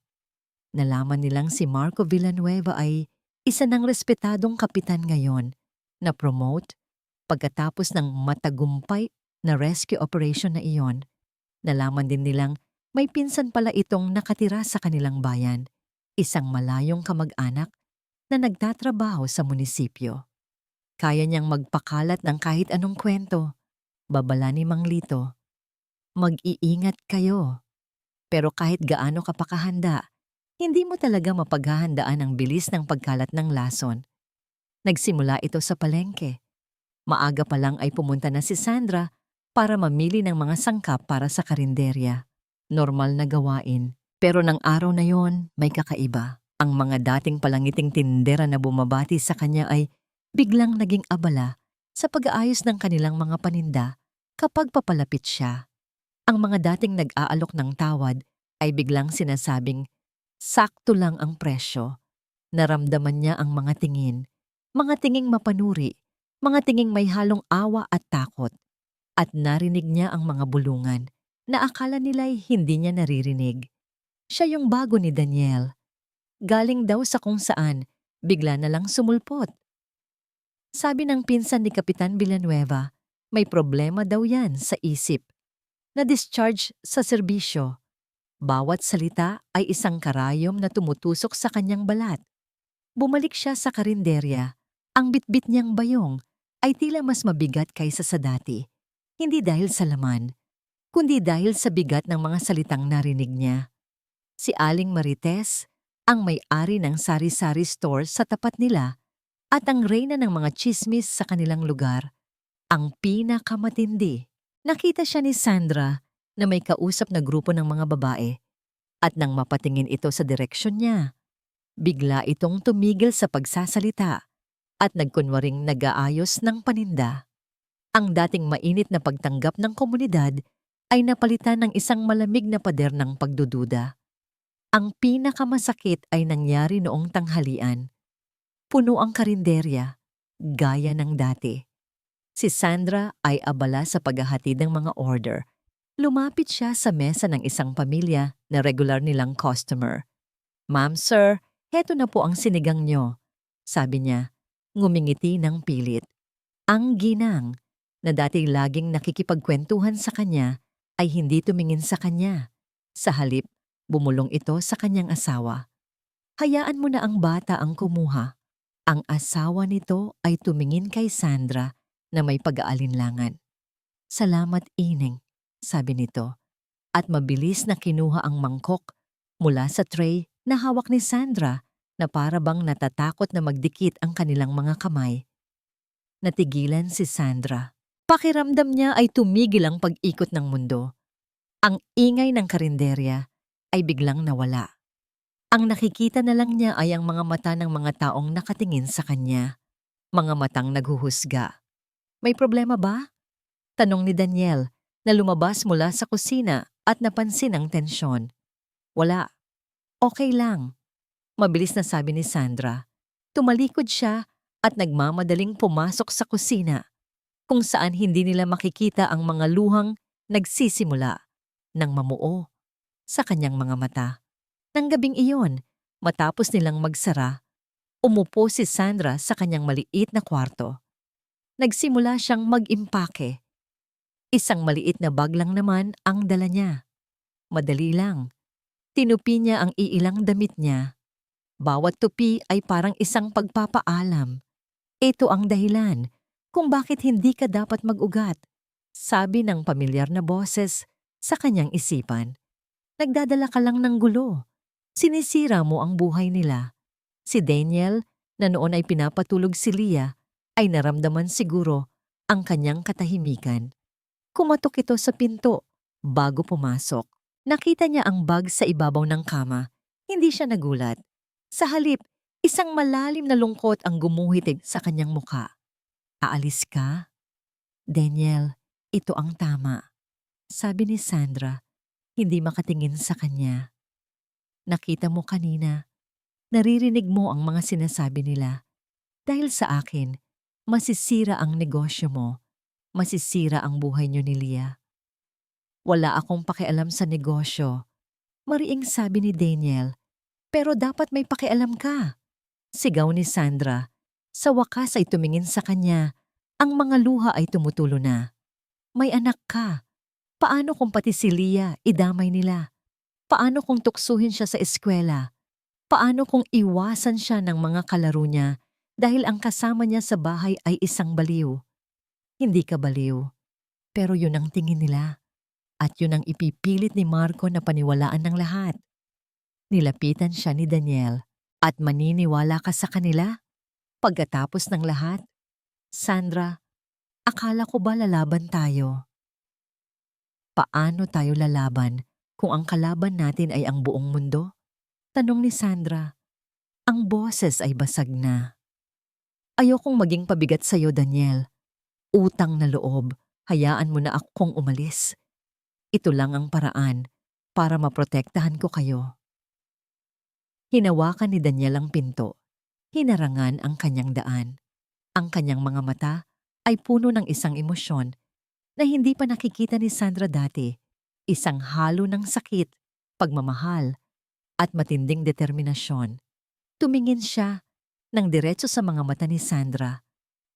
Nalaman nilang si Marco Villanueva ay isa ng respetadong kapitan ngayon na promote pagkatapos ng matagumpay na rescue operation na iyon. Nalaman din nilang may pinsan pala itong nakatira sa kanilang bayan, isang malayong kamag-anak na nagtatrabaho sa munisipyo. Kaya niyang magpakalat ng kahit anong kwento. Babala ni Mang Lito, mag-iingat kayo. Pero kahit gaano ka pa kahanda, hindi mo talaga mapaghahandaan ang bilis ng pagkalat ng lason. Nagsimula ito sa palengke. Maaga pa lang ay pumunta na si Sandra para mamili ng mga sangkap para sa karinderya. Normal na gawain. Pero ng araw na yon, may kakaiba. Ang mga dating palangiting tindera na bumabati sa kanya ay biglang naging abala sa pag-aayos ng kanilang mga paninda kapag papalapit siya. Ang mga dating nag-aalok ng tawad ay biglang sinasabing, sakto lang ang presyo. Naramdaman niya ang mga tinging mapanuri, mga tinging may halong awa at takot. At narinig niya ang mga bulungan na akala nila'y hindi niya naririnig. Siya yung bago ni Daniel. Galing daw sa kung saan, bigla na lang sumulpot. Sabi ng pinsan ni Kapitan Villanueva, may problema daw yan sa isip. Na-discharge sa serbisyo. Bawat salita ay isang karayom na tumutusok sa kanyang balat. Bumalik siya sa karinderya. Ang bitbit niyang bayong ay tila mas mabigat kaysa sa dati. Hindi dahil sa laman, kundi dahil sa bigat ng mga salitang narinig niya. Si Aling Marites, ang may-ari ng sari-sari store sa tapat nila at ang reyna ng mga tsismis sa kanilang lugar, ang pinakamatindi. Nakita siya ni Sandra na may kausap na grupo ng mga babae at nang mapatingin ito sa direksyon niya, bigla itong tumigil sa pagsasalita at nagkunwaring nag-aayos ng paninda. Ang dating mainit na pagtanggap ng komunidad ay napalitan ng isang malamig na pader ng pagdududa. Ang pinakamasakit ay nangyari noong tanghalian. Puno ang karinderya, gaya ng dati. Si Sandra ay abala sa paghahatid ng mga order. Lumapit siya sa mesa ng isang pamilya na regular nilang customer. "Ma'am, sir, heto na po ang sinigang nyo," sabi niya, ngumingiti ng pilit. Ang ginang, na dati laging nakikipagkwentuhan sa kanya, ay hindi tumingin sa kanya. Sa halip, bumulong ito sa kanyang asawa. Hayaan mo na ang bata ang kumuha. Ang asawa nito ay tumingin kay Sandra na may pag-aalinlangan. "Salamat, Ineng," sabi nito, at mabilis na kinuha ang mangkok mula sa tray na hawak ni Sandra na para bang natatakot na magdikit ang kanilang mga kamay. Natigilan si Sandra. Pakiramdam niya ay tumigil ang pag-ikot ng mundo. Ang ingay ng karinderya ay biglang nawala. Ang nakikita na lang niya ay ang mga mata ng mga taong nakatingin sa kanya. Mga matang naghuhusga. "May problema ba?" tanong ni Daniel na lumabas mula sa kusina at napansin ang tensyon. "Wala. Okay lang," mabilis na sabi ni Sandra. Tumalikod siya at nagmamadaling pumasok sa kusina, kung saan hindi nila makikita ang mga luhang nagsisimula ng mamuo sa kanyang mga mata. Nang gabing iyon, matapos nilang magsara, umupo si Sandra sa kanyang maliit na kwarto. Nagsimula siyang mag-impake. Isang maliit na bag lang naman ang dala niya. Madali lang. Tinupi niya ang iilang damit niya. Bawat tupi ay parang isang pagpapaalam. Ito ang dahilan kung bakit hindi ka dapat mag-ugat, sabi ng pamilyar na boses sa kanyang isipan. Nagdadala ka lang ng gulo. Sinisira mo ang buhay nila. Si Daniel, na noon ay pinapatulog si Leah, ay naramdaman siguro ang kanyang katahimikan. Kumatok ito sa pinto bago pumasok. Nakita niya ang bag sa ibabaw ng kama. Hindi siya nagulat. Sa halip, isang malalim na lungkot ang gumuhitig sa kanyang muka. "Aalis ka?" "Daniel, ito ang tama," sabi ni Sandra, hindi makatingin sa kanya. "Nakita mo kanina, naririnig mo ang mga sinasabi nila. Dahil sa akin, masisira ang negosyo mo, masisira ang buhay niyo ni Leah." "Wala akong pakialam sa negosyo," mariing sabi ni Daniel. "Pero dapat may pakialam ka," sigaw ni Sandra. Sa wakas ay tumingin sa kanya. Ang mga luha ay tumutulo na. "May anak ka. Paano kung pati si Leah idamay nila? Paano kung tuksuhin siya sa eskwela? Paano kung iwasan siya ng mga kalaro niya dahil ang kasama niya sa bahay ay isang baliw?" "Hindi ka baliw, pero yun ang tingin nila. At yun ang ipipilit ni Marco na paniwalaan ng lahat." Nilapitan siya ni Daniel. "At maniniwala ka sa kanila? Pagkatapos ng lahat? Sandra, akala ko ba lalaban tayo?" "Paano tayo lalaban kung ang kalaban natin ay ang buong mundo?" tanong ni Sandra. Ang boses ay basag na. "Ayokong maging pabigat sa'yo, Daniel. Utang na loob, hayaan mo na akong umalis. Ito lang ang paraan para maprotektahan ko kayo." Hinawakan ni Daniel ang pinto. Hinarangan ang kanyang daan. Ang kanyang mga mata ay puno ng isang emosyon na hindi pa nakikita ni Sandra dati. Isang halo ng sakit, pagmamahal, at matinding determinasyon. Tumingin siya ng diretso sa mga mata ni Sandra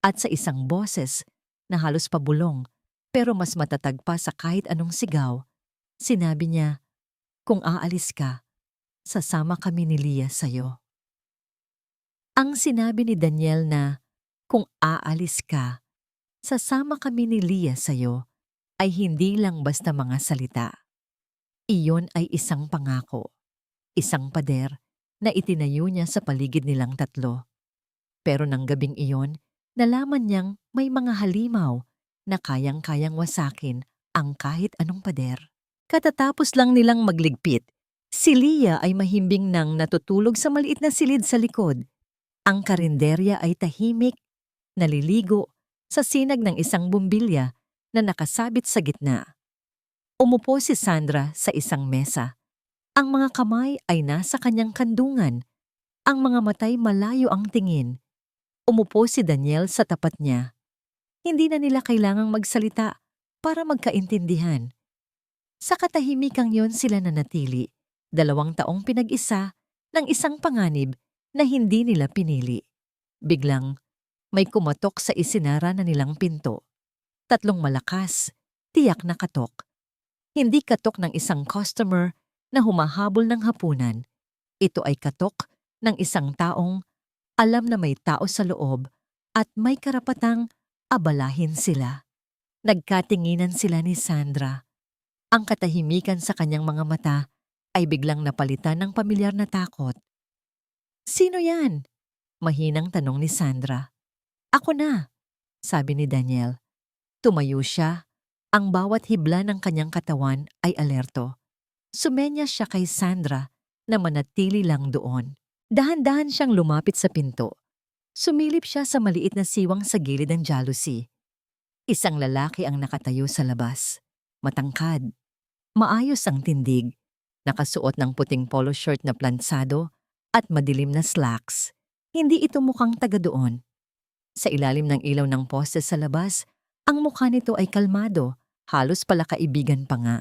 at sa isang boses na halos pabulong pero mas matatag pa sa kahit anong sigaw. Sinabi niya, "Kung aalis ka, sasama kami ni Leah sa'yo." Ang sinabi ni Daniel na kung aalis ka, sasama kami ni Leah sa'yo ay hindi lang basta mga salita. Iyon ay isang pangako, isang pader na itinayo niya sa paligid nilang tatlo. Pero nang gabing iyon, nalaman niyang may mga halimaw na kayang-kayang wasakin ang kahit anong pader. Katatapos lang nilang magligpit, si Leah ay mahimbing nang natutulog sa maliit na silid sa likod. Ang karinderya ay tahimik, naliligo sa sinag ng isang bumbilya na nakasabit sa gitna. Umupo si Sandra sa isang mesa. Ang mga kamay ay nasa kanyang kandungan. Ang mga matay malayo ang tingin. Umupo si Daniel sa tapat niya. Hindi na nila kailangang magsalita para magkaintindihan. Sa katahimikang yon sila nanatili, 2 taong pinag-isa ng isang panganib na hindi nila pinili. Biglang, may kumatok sa isinara na nilang pinto. 3 malakas, tiyak na katok. Hindi katok ng isang customer na humahabol ng hapunan. Ito ay katok ng isang taong alam na may tao sa loob at may karapatang abalahin sila. Nagkatinginan sila ni Sandra. Ang katahimikan sa kanyang mga mata ay biglang napalitan ng pamilyar na takot. "Sino yan?" Mahinang tanong ni Sandra. "Ako na," sabi ni Daniel. Tumayo siya. Ang bawat hibla ng kanyang katawan ay alerto. Sumenyas siya kay Sandra na manatili lang doon. Dahan-dahan siyang lumapit sa pinto. Sumilip siya sa maliit na siwang sa gilid ng jalousie. Isang lalaki ang nakatayo sa labas. Matangkad. Maayos ang tindig. Nakasuot ng puting polo shirt na plansado at madilim na slacks. Hindi ito mukhang taga doon. Sa ilalim ng ilaw ng poste sa labas, ang mukha nito ay kalmado, halos pala kaibigan pa nga.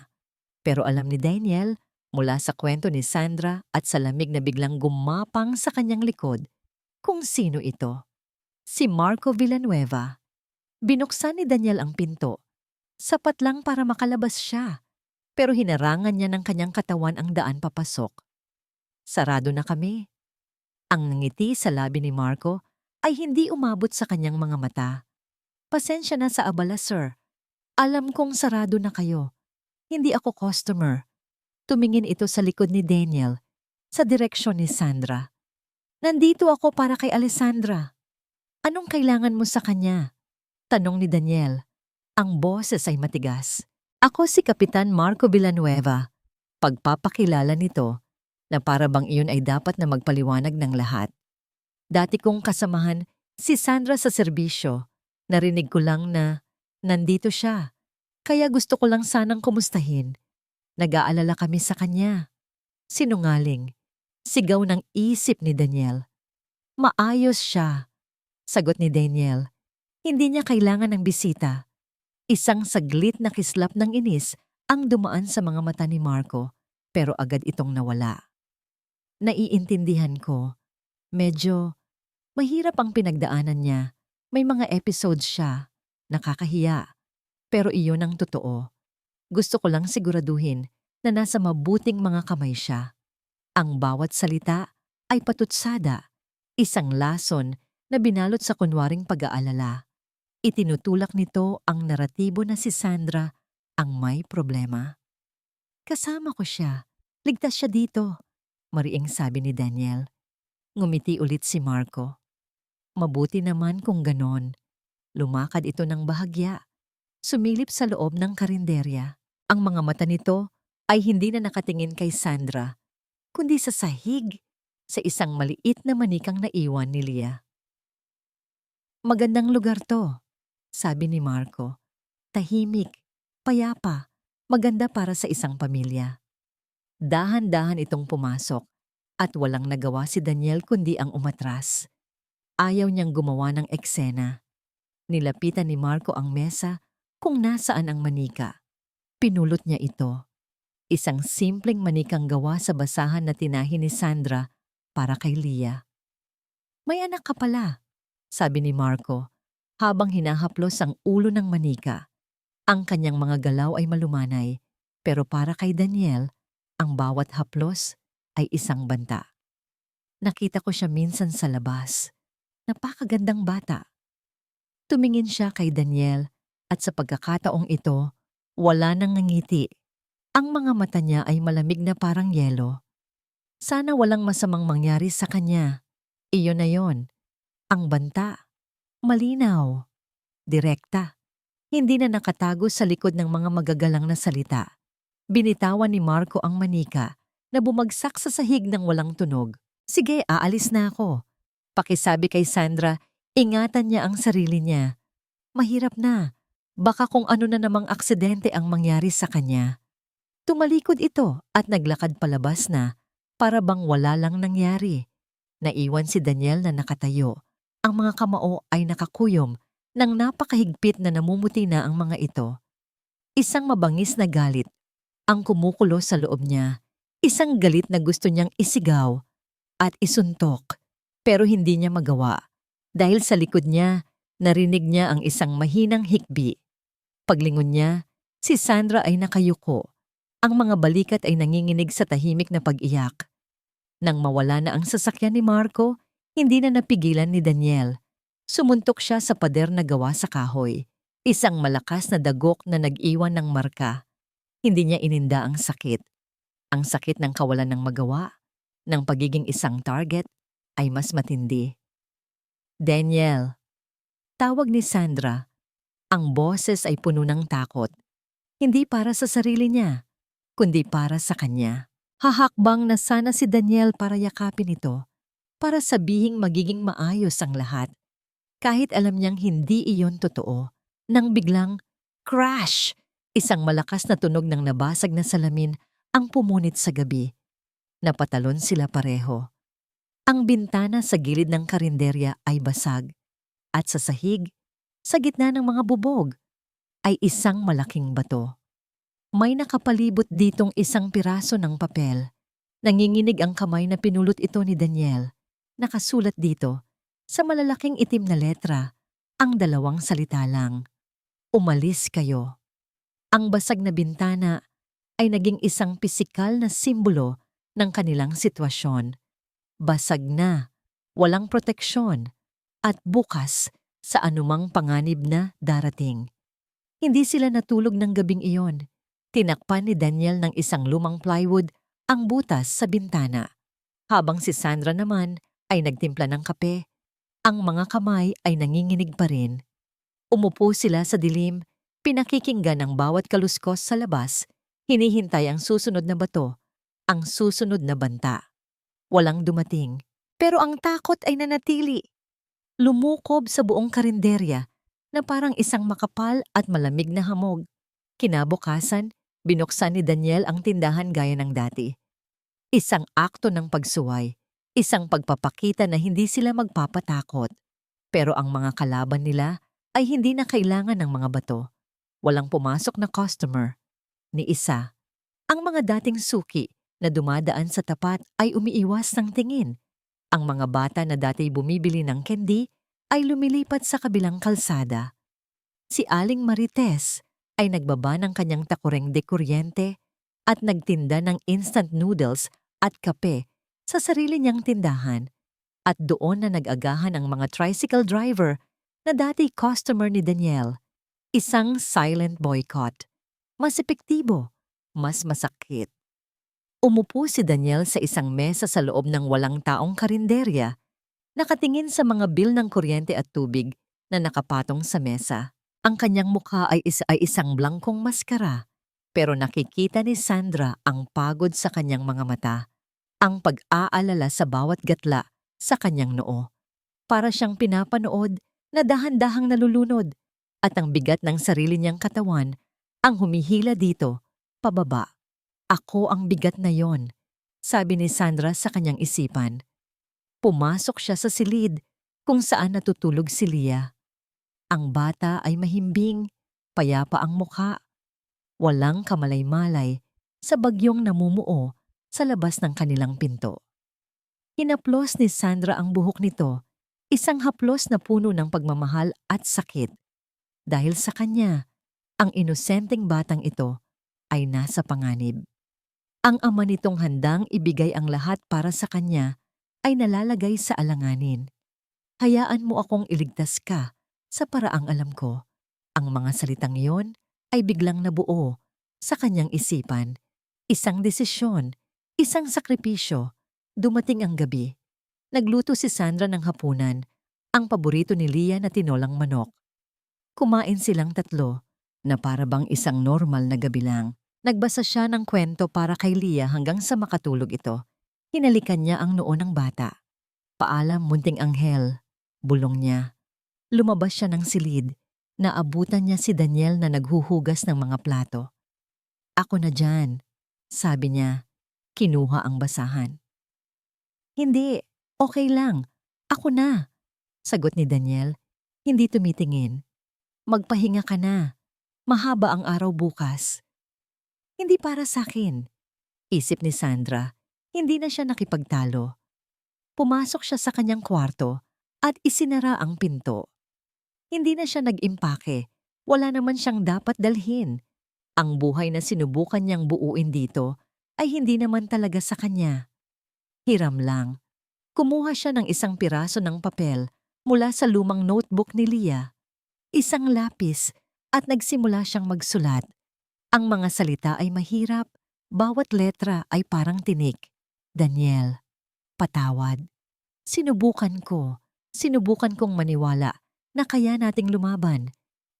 Pero alam ni Daniel, mula sa kwento ni Sandra at sa lamig na biglang gumapang sa kanyang likod, kung sino ito. Si Marco Villanueva. Binuksan ni Daniel ang pinto. Sapat lang para makalabas siya. Pero hinarangan niya ng kanyang katawan ang daan papasok. "Sarado na kami." Ang ngiti sa labi ni Marco ay hindi umabot sa kanyang mga mata. "Pasensya na sa abala, sir. Alam kong sarado na kayo. Hindi ako customer." Tumingin ito sa likod ni Daniel, sa direksyon ni Sandra. "Nandito ako para kay Alessandra." "Anong kailangan mo sa kanya?" tanong ni Daniel. Ang boses ay matigas. "Ako si Kapitan Marco Villanueva." Pagpapakilala nito na para bang iyon ay dapat na magpaliwanag ng lahat. "Dati kong kasamahan si Sandra sa serbisyo. Narinig ko lang na nandito siya. Kaya gusto ko lang sanang kumustahin. Nag-aalala kami sa kanya." Sinungaling. Sigaw ng isip ni Daniel. "Maayos siya," sagot ni Daniel. Hindi niya kailangan ng bisita. Isang saglit na kislap ng inis ang dumaan sa mga mata ni Marco, pero agad itong nawala. "Naiintindihan ko. Medyo mahirap ang pinagdaanan niya. May mga episodes siya. Nakakahiya. Pero iyon ang totoo. Gusto ko lang siguraduhin na nasa mabuting mga kamay siya. Ang bawat salita ay patutsada, isang lason na binalot sa kunwaring pag-aalala. Itinutulak nito ang naratibo na si Sandra ang may problema. "Kasama ko siya. Ligtas siya dito," mariing sabi ni Daniel. Ngumiti ulit si Marco. "Mabuti naman kung ganon." Lumakad ito ng bahagya. Sumilip sa loob ng karinderya. Ang mga mata nito ay hindi na nakatingin kay Sandra, kundi sa sahig, sa isang maliit na manikang naiwan ni Leah. "Magandang lugar to," sabi ni Marco. "Tahimik, payapa, maganda para sa isang pamilya." Dahan-dahan itong pumasok at walang nagawa si Daniel kundi ang umatras. Ayaw niyang gumawa ng eksena. Nilapitan ni Marco ang mesa kung nasaan ang manika. Pinulot niya ito. Isang simpleng manikang gawa sa basahan na tinahi ni Sandra para kay Leah. "May anak ka pala," sabi ni Marco, habang hinahaplos ang ulo ng manika. Ang kanyang mga galaw ay malumanay, pero para kay Daniel, ang bawat haplos ay isang banta. Nakita ko siya minsan sa labas. Napakagandang bata. Tumingin siya kay Daniel at sa pagkakataong ito, wala nang ngangiti. Ang mga mata niya ay malamig na parang yelo. Sana walang masamang mangyari sa kanya. Iyon na yon. Ang banta. Malinaw. Direkta. Hindi na nakatago sa likod ng mga magagalang na salita. Binitawan ni Marco ang manika na bumagsak sa sahig ng walang tunog. Sige, aalis na ako. Pakisabi kay Sandra, ingatan niya ang sarili niya. Mahirap na. Baka kung ano na namang aksidente ang mangyari sa kanya. Tumalikod ito at naglakad palabas na para bang wala lang nangyari. Naiwan si Daniel na nakatayo. Ang mga kamao ay nakakuyom nang napakahigpit na namumuti na ang mga ito. Isang mabangis na galit ang kumukulo sa loob niya. Isang galit na gusto niyang isigaw at isuntok pero hindi niya magawa. Dahil sa likod niya, narinig niya ang isang mahinang hikbi. Paglingon niya, si Sandra ay nakayuko. Ang mga balikat ay nanginginig sa tahimik na pag-iyak. Nang mawala na ang sasakyan ni Marco, hindi na napigilan ni Daniel. Sumuntok siya sa pader na gawa sa kahoy. Isang malakas na dagok na nag-iwan ng marka. Hindi niya ininda ang sakit. Ang sakit ng kawalan ng magawa, ng pagiging isang target, ay mas matindi. Daniel. Tawag ni Sandra. Ang boses ay puno ng takot. Hindi para sa sarili niya, kundi para sa kanya. Hahakbang na sana si Daniel para yakapin ito, para sabihing magiging maayos ang lahat. Kahit alam niyang hindi iyon totoo, nang biglang, crash! Isang malakas na tunog ng nabasag na salamin ang pumunit sa gabi. Napatalon sila pareho. Ang bintana sa gilid ng karinderya ay basag, at sa sahig, sa gitna ng mga bubog, ay isang malaking bato. May nakapalibot ditong isang piraso ng papel. Nanginginig ang kamay na pinulot ito ni Daniel. Nakasulat dito, sa malalaking itim na letra, ang dalawang salita lang. Umalis kayo. Ang basag na bintana ay naging isang pisikal na simbolo ng kanilang sitwasyon. Basag na, walang proteksyon, at bukas sa anumang panganib na darating. Hindi sila natulog ng gabing iyon. Tinakpan ni Daniel ng isang lumang plywood ang butas sa bintana. Habang si Sandra naman ay nagtimpla ng kape, ang mga kamay ay nanginginig pa rin. Umupo sila sa dilim, pinakikinggan ang bawat kaluskos sa labas, hinihintay ang susunod na bato, ang susunod na banta. Walang dumating, pero ang takot ay nanatili. Lumukob sa buong karinderya na parang isang makapal at malamig na hamog. Kinabukasan, binuksan ni Daniel ang tindahan gaya ng dati. Isang akto ng pagsuway, isang pagpapakita na hindi sila magpapatakot. Pero ang mga kalaban nila ay hindi na kailangan ng mga bato. Walang pumasok na customer. Ni isa. Ang mga dating suki na dumadaan sa tapat ay umiiwas ng tingin. Ang mga bata na dati bumibili ng candy ay lumilipat sa kabilang kalsada. Si Aling Marites ay nagbaba ng kanyang takureng de kuryente at nagtinda ng instant noodles at kape sa sarili niyang tindahan, at doon na nag-agahan ang mga tricycle driver na dati customer ni Daniel. Isang silent boycott. Mas epektibo, mas masakit. Umupo si Daniel sa isang mesa sa loob ng walang taong karinderya, nakatingin sa mga bill ng kuryente at tubig na nakapatong sa mesa. Ang kanyang mukha ay isang blangkong maskara, pero nakikita ni Sandra ang pagod sa kanyang mga mata, ang pag-aalala sa bawat gatla sa kanyang noo. Para siyang pinapanood na dahan-dahang nalulunod, at ang bigat ng sarili niyang katawan ang humihila dito, pababa. Ako ang bigat na yon, sabi ni Sandra sa kanyang isipan. Pumasok siya sa silid kung saan natutulog si Leah. Ang bata ay mahimbing, payapa ang mukha. Walang kamalay-malay sa bagyong namumuo sa labas ng kanilang pinto. Hinaplos ni Sandra ang buhok nito, isang haplos na puno ng pagmamahal at sakit. Dahil sa kanya, ang inosenteng batang ito ay nasa panganib. Ang ama nitong handang ibigay ang lahat para sa kanya, ay nalalagay sa alanganin. Hayaan mo akong iligtas ka sa paraang alam ko. Ang mga salitang iyon ay biglang nabuo sa kanyang isipan. Isang desisyon, isang sakripisyo. Dumating ang gabi. Nagluto si Sandra ng hapunan, ang paborito ni Leah na tinolang manok. Kumain silang tatlo na para bang isang normal na gabi lang. Nagbasa siya ng kwento para kay Leah hanggang sa makatulog ito. Hinalikan niya ang noo ng bata. Paalam, munting anghel. Bulong niya. Lumabas siya ng silid. Naabutan niya si Daniel na naghuhugas ng mga plato. Ako na dyan, sabi niya. Kinuha ang basahan. Hindi, okay lang. Ako na, sagot ni Daniel. Hindi tumitingin. Magpahinga ka na. Mahaba ang araw bukas. Hindi para sa akin, isip ni Sandra. Hindi na siya nakipagtalo. Pumasok siya sa kanyang kwarto at isinara ang pinto. Hindi na siya nag-impake. Wala naman siyang dapat dalhin. Ang buhay na sinubukan niyang buuin dito ay hindi naman talaga sa kanya. Hiram lang. Kumuha siya ng isang piraso ng papel mula sa lumang notebook ni Leah. Isang lapis at nagsimula siyang magsulat. Ang mga salita ay mahirap, bawat letra ay parang tinik. Daniel, patawad. Sinubukan kong maniwala na kaya nating lumaban,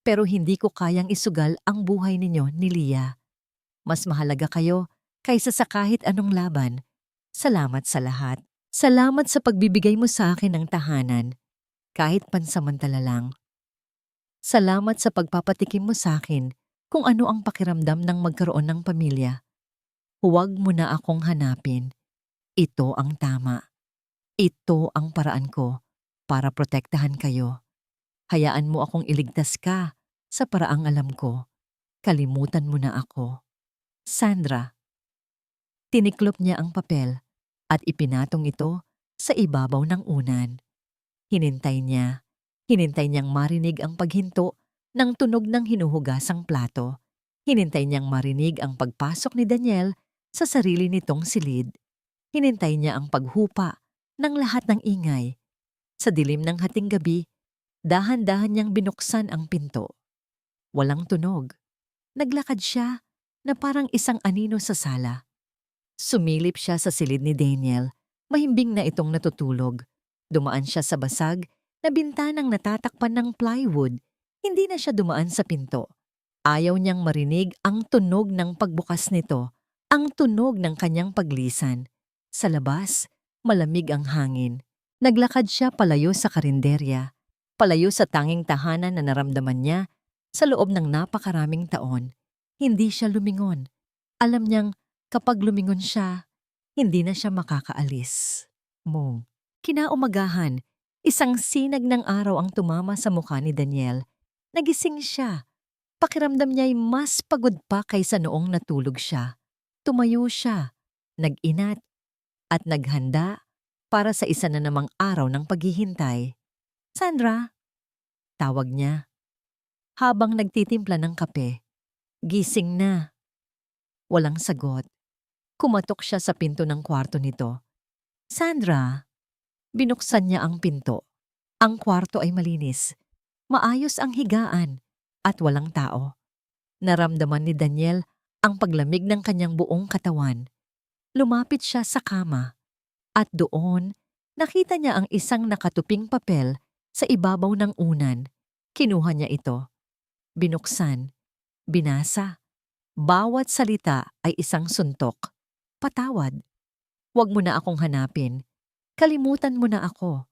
pero hindi ko kayang isugal ang buhay ninyo ni Leah. Mas mahalaga kayo kaysa sa kahit anong laban. Salamat sa lahat. Salamat sa pagbibigay mo sa akin ng tahanan, kahit pansamantala lang. Salamat sa pagpapatikim mo sa akin kung ano ang pakiramdam ng magkaroon ng pamilya. Huwag mo na akong hanapin. Ito ang tama. Ito ang paraan ko para protektahan kayo. Hayaan mo akong iligtas ka sa paraang alam ko. Kalimutan mo na ako. Sandra. Tiniklop niya ang papel at ipinatong ito sa ibabaw ng unan. Hinintay niyang marinig ang paghinto ng tunog ng hinuhugasang plato. Hinintay niyang marinig ang pagpasok ni Daniel sa sarili nitong silid. Hinintay niya ang paghupa ng lahat ng ingay. Sa dilim ng hating gabi, dahan-dahan niyang binuksan ang pinto. Walang tunog. Naglakad siya na parang isang anino sa sala. Sumilip siya sa silid ni Daniel. Mahimbing na itong natutulog. Dumaan siya sa basag na bintanang natatakpan ng plywood. Hindi na siya dumaan sa pinto. Ayaw niyang marinig ang tunog ng pagbukas nito, ang tunog ng kanyang paglisan. Sa labas, malamig ang hangin. Naglakad siya palayo sa karinderya, palayo sa tanging tahanan na naramdaman niya sa loob ng napakaraming taon. Hindi siya lumingon. Alam niyang kapag lumingon siya, hindi na siya makakaalis. Kinaumagahan, isang sinag ng araw ang tumama sa mukha ni Daniel. Nagising siya. Pakiramdam niya'y mas pagod pa kaysa noong natulog siya. Tumayo siya, nag-inat, at naghanda para sa isa na namang araw ng paghihintay. Sandra, tawag niya. Habang nagtitimpla ng kape, gising na. Walang sagot. Kumatok siya sa pinto ng kwarto nito. Sandra, binuksan niya ang pinto. Ang kwarto ay malinis. Maayos ang higaan at walang tao. Naramdaman ni Daniel ang paglamig ng kanyang buong katawan. Lumapit siya sa kama at doon nakita niya ang isang nakatuping papel sa ibabaw ng unan. Kinuha niya ito. Binuksan. Binasa. Bawat salita ay isang suntok. Patawad. Huwag mo na akong hanapin. Kalimutan mo na ako.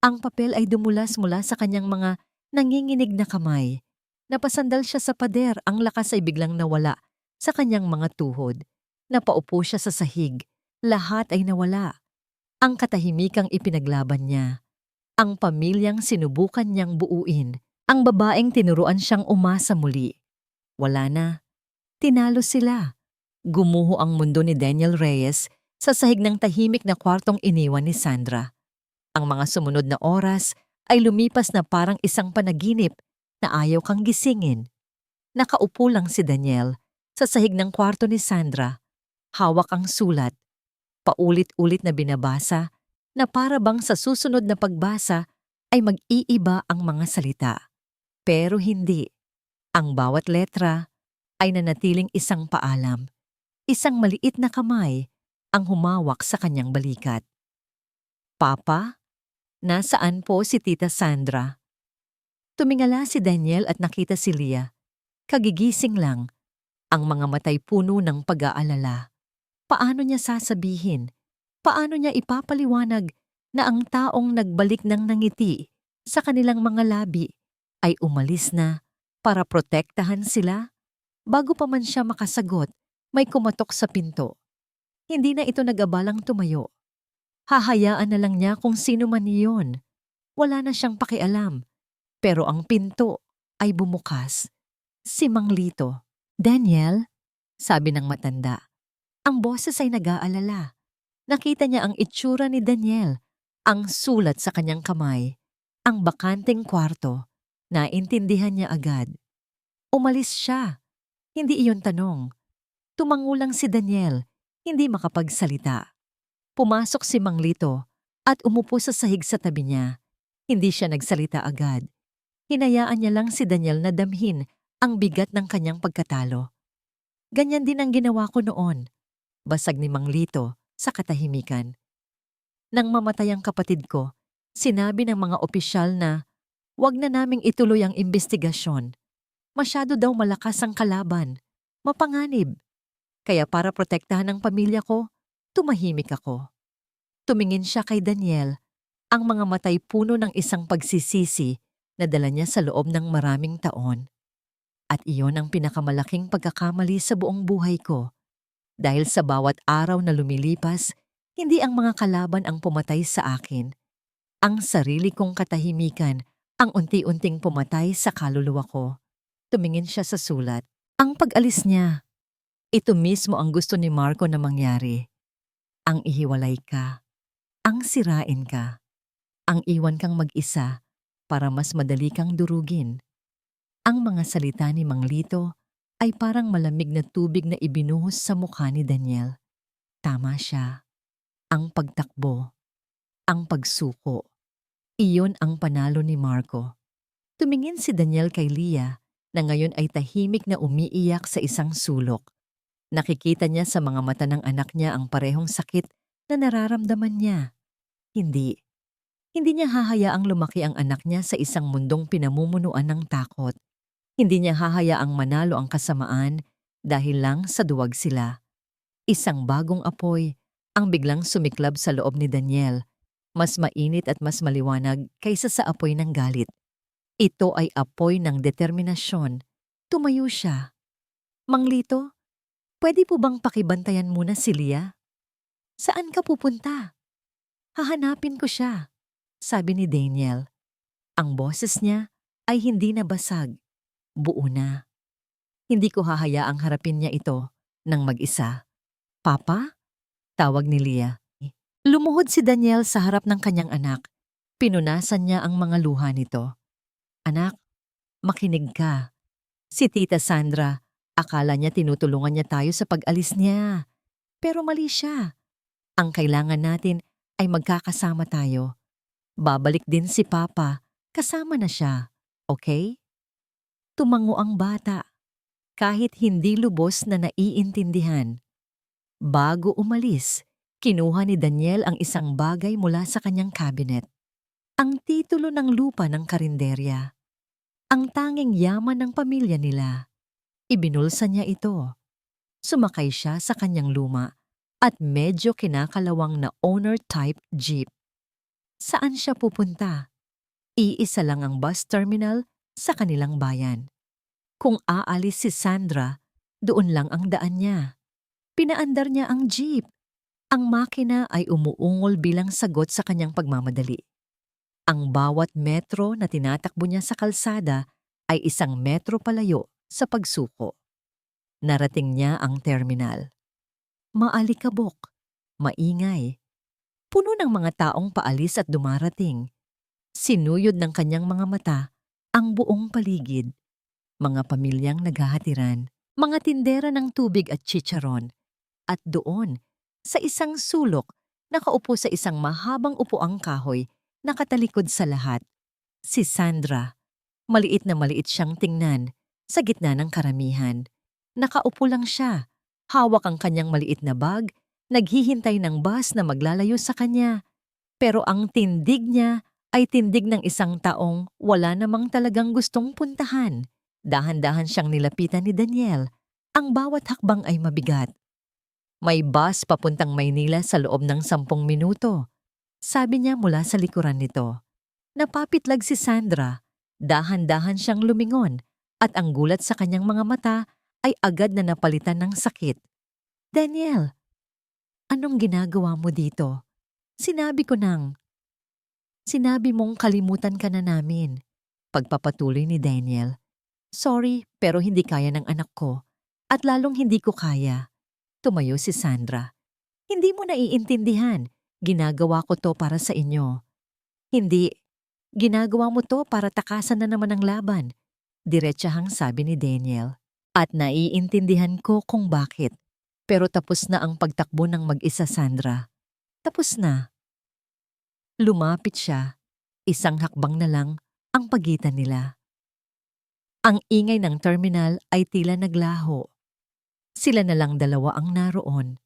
Ang papel ay dumulas mula sa kanyang mga nanginginig na kamay. Napasandal siya sa pader, ang lakas ay biglang nawala sa kanyang mga tuhod. Napaupo siya sa sahig. Lahat ay nawala. Ang katahimikang ipinaglaban niya. Ang pamilyang sinubukan niyang buuin. Ang babaeng tinuruan siyang umasa muli. Wala na. Tinalo sila. Gumuho ang mundo ni Daniel Reyes sa sahig ng tahimik na kwartong iniwan ni Sandra. Ang mga sumunod na oras ay lumipas na parang isang panaginip na ayaw kang gisingin. Nakaupo lang si Daniel sa sahig ng kwarto ni Sandra. Hawak ang sulat. Paulit-ulit na binabasa na para bang sa susunod na pagbasa ay mag-iiba ang mga salita. Pero hindi. Ang bawat letra ay nanatiling isang paalam. Isang maliit na kamay ang humawak sa kanyang balikat. Papa, nasaan po si Tita Sandra? Tumingala si Daniel at nakita si Leah. Kagigising lang, ang mga matay puno ng pag-aalala. Paano niya sasabihin? Paano niya ipapaliwanag na ang taong nagbalik ng nangiti sa kanilang mga labi ay umalis na para protektahan sila? Bago pa man siya makasagot, may kumatok sa pinto. Hindi na ito nag-abalang tumayo. Hahayaan na lang niya kung sino man iyon. Wala na siyang pakialam. Pero ang pinto ay bumukas. Si Mang Lito. Daniel, sabi ng matanda. Ang boses ay nag-aalala. Nakita niya ang itsura ni Daniel, ang sulat sa kanyang kamay, ang bakanteng kwarto. Naintindihan niya agad. Umalis siya. Hindi iyon tanong. Tumangulang si Daniel, hindi makapagsalita. Pumasok si Mang Lito at umupo sa sahig sa tabi niya. Hindi siya nagsalita agad. Hinayaan niya lang si Daniel na damhin ang bigat ng kanyang pagkatalo. Ganyan din ang ginawa ko noon. Basag ni Mang Lito sa katahimikan. Nang mamatay ang kapatid ko, sinabi ng mga opisyal na wag na naming ituloy ang investigasyon. Masyado daw malakas ang kalaban. Mapanganib. Kaya para protektahan ang pamilya ko, tumahimik ako. Tumingin siya kay Daniel, ang mga matay puno ng isang pagsisisi na dala niya sa loob ng maraming taon. At iyon ang pinakamalaking pagkakamali sa buong buhay ko. Dahil sa bawat araw na lumilipas, hindi ang mga kalaban ang pumatay sa akin. Ang sarili kong katahimikan ang unti-unting pumatay sa kaluluwa ko. Tumingin siya sa sulat. Ang pag-alis niya, ito mismo ang gusto ni Marco na mangyari. Ang ihiwalay ka, ang sirain ka, ang iwan kang mag-isa para mas madali kang durugin. Ang mga salita ni Mang Lito ay parang malamig na tubig na ibinuhos sa mukha ni Daniel. Tama siya. Ang pagtakbo, ang pagsuko. Iyon ang panalo ni Marco. Tumingin si Daniel kay Leah na ngayon ay tahimik na umiiyak sa isang sulok. Nakikita niya sa mga mata ng anak niya ang parehong sakit na nararamdaman niya. Hindi. Hindi niya hahayaang lumaki ang anak niya sa isang mundong pinamumunuan ng takot. Hindi niya hahayaang manalo ang kasamaan dahil lang sa duwag sila. Isang bagong apoy ang biglang sumiklab sa loob ni Daniel. Mas mainit at mas maliwanag kaysa sa apoy ng galit. Ito ay apoy ng determinasyon. Tumayo siya. Mang Lito, pwede po bang pakibantayan muna si Leah? Saan ka pupunta? Hahanapin ko siya, sabi ni Daniel. Ang boses niya ay hindi na basag. Buo na. Hindi ko hahayaang harapin niya ito nang mag-isa. Papa? Tawag ni Leah. Lumuhod si Daniel sa harap ng kanyang anak. Pinunasan niya ang mga luha nito. Anak, makinig ka. Si Tita Sandra, akala niya tinutulungan niya tayo sa pag-alis niya. Pero mali siya. Ang kailangan natin ay magkakasama tayo. Babalik din si Papa, kasama na siya, okay? Tumango ang bata, kahit hindi lubos na naiintindihan. Bago umalis, kinuha ni Daniel ang isang bagay mula sa kanyang cabinet. Ang titulo ng lupa ng karinderya. Ang tanging yaman ng pamilya nila. Ibinulsa niya ito. Sumakay siya sa kanyang luma at medyo kinakalawang na owner-type jeep. Saan siya pupunta? Iisa lang ang bus terminal sa kanilang bayan. Kung aalis si Sandra, doon lang ang daan niya. Pinaandar niya ang jeep. Ang makina ay umuungol bilang sagot sa kanyang pagmamadali. Ang bawat metro na tinatakbo niya sa kalsada ay isang metro palayo sa pagsuko. Narating niya ang terminal. Maalikabok, maingay. Puno ng mga taong paalis at dumarating. Sinuyod ng kanyang mga mata ang buong paligid. Mga pamilyang naghahatiran, mga tindera ng tubig at chicharon. At doon, sa isang sulok, Nakaupo sa isang mahabang upuang kahoy, nakatalikod sa lahat. Si Sandra. Maliit siyang tingnan sa gitna ng karamihan. Nakaupo lang siya. Hawak ang kanyang maliit na bag, naghihintay ng bus na maglalayo sa kanya. Pero ang tindig niya ay tindig ng isang taong wala namang talagang gustong puntahan. Dahan-dahan siyang nilapitan ni Daniel. Ang bawat hakbang ay mabigat. May bus papuntang Maynila sa loob ng 10 minuto. Sabi niya mula sa likuran nito. Napapitlag si Sandra. Dahan-dahan siyang lumingon at ang gulat sa kanyang mga mata ay agad na napalitan ng sakit. Daniel, anong ginagawa mo dito? Sinabi mong kalimutan ka na namin. Pagpapatuloy ni Daniel. Sorry, pero hindi kaya ng anak ko. At lalong hindi ko kaya. Tumayo si Sandra. Hindi mo naiintindihan. Ginagawa ko to para sa inyo. Hindi. Ginagawa mo to para takasan na naman ang laban. Diretsahang sabi ni Daniel. At naiintindihan ko kung bakit. Pero tapos na ang pagtakbo ng mag-isa, Sandra. Tapos na. Lumapit siya. Isang hakbang na lang ang pagitan nila. Ang ingay ng terminal ay tila naglaho. Sila na lang dalawa ang naroon.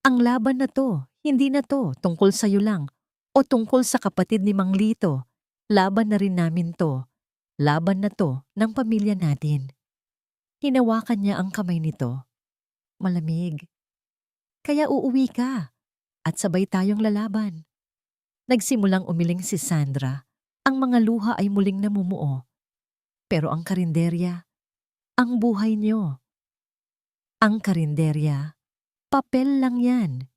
Ang laban na to, hindi na to tungkol sa'yo lang o tungkol sa kapatid ni Mang Lito. Laban na rin namin to. Laban na to ng pamilya natin. Hinawakan niya ang kamay nito. Malamig. Kaya uuwi ka at sabay tayong lalaban. Nagsimulang umiling si Sandra. Ang mga luha ay muling namumuo. Pero ang karinderya, ang buhay niyo. Ang karinderya, papel lang yan,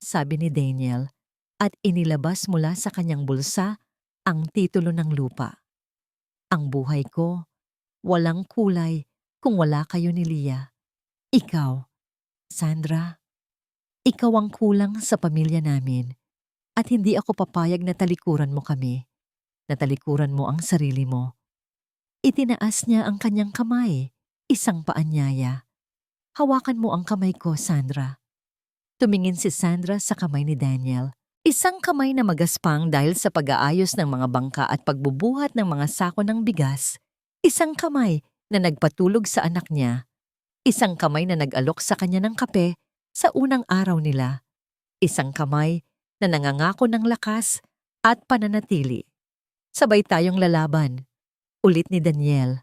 sabi ni Daniel at inilabas mula sa kanyang bulsa ang titulo ng lupa. Ang buhay ko, walang kulay kung wala kayo ni Leah. Ikaw, Sandra, ikaw ang kulang sa pamilya namin at hindi ako papayag na talikuran mo kami, na talikuran mo ang sarili mo. Itinaas niya ang kanyang kamay, isang paanyaya. Hawakan mo ang kamay ko, Sandra. Tumingin si Sandra sa kamay ni Daniel. Isang kamay na magaspang dahil sa pag-aayos ng mga bangka at pagbubuhat ng mga sako ng bigas. Isang kamay na nagpatulog sa anak niya. Isang kamay na nag-alok sa kanya ng kape sa unang araw nila. Isang kamay na nangangako ng lakas at pananatili. Sabay tayong lalaban. Ulit ni Daniel.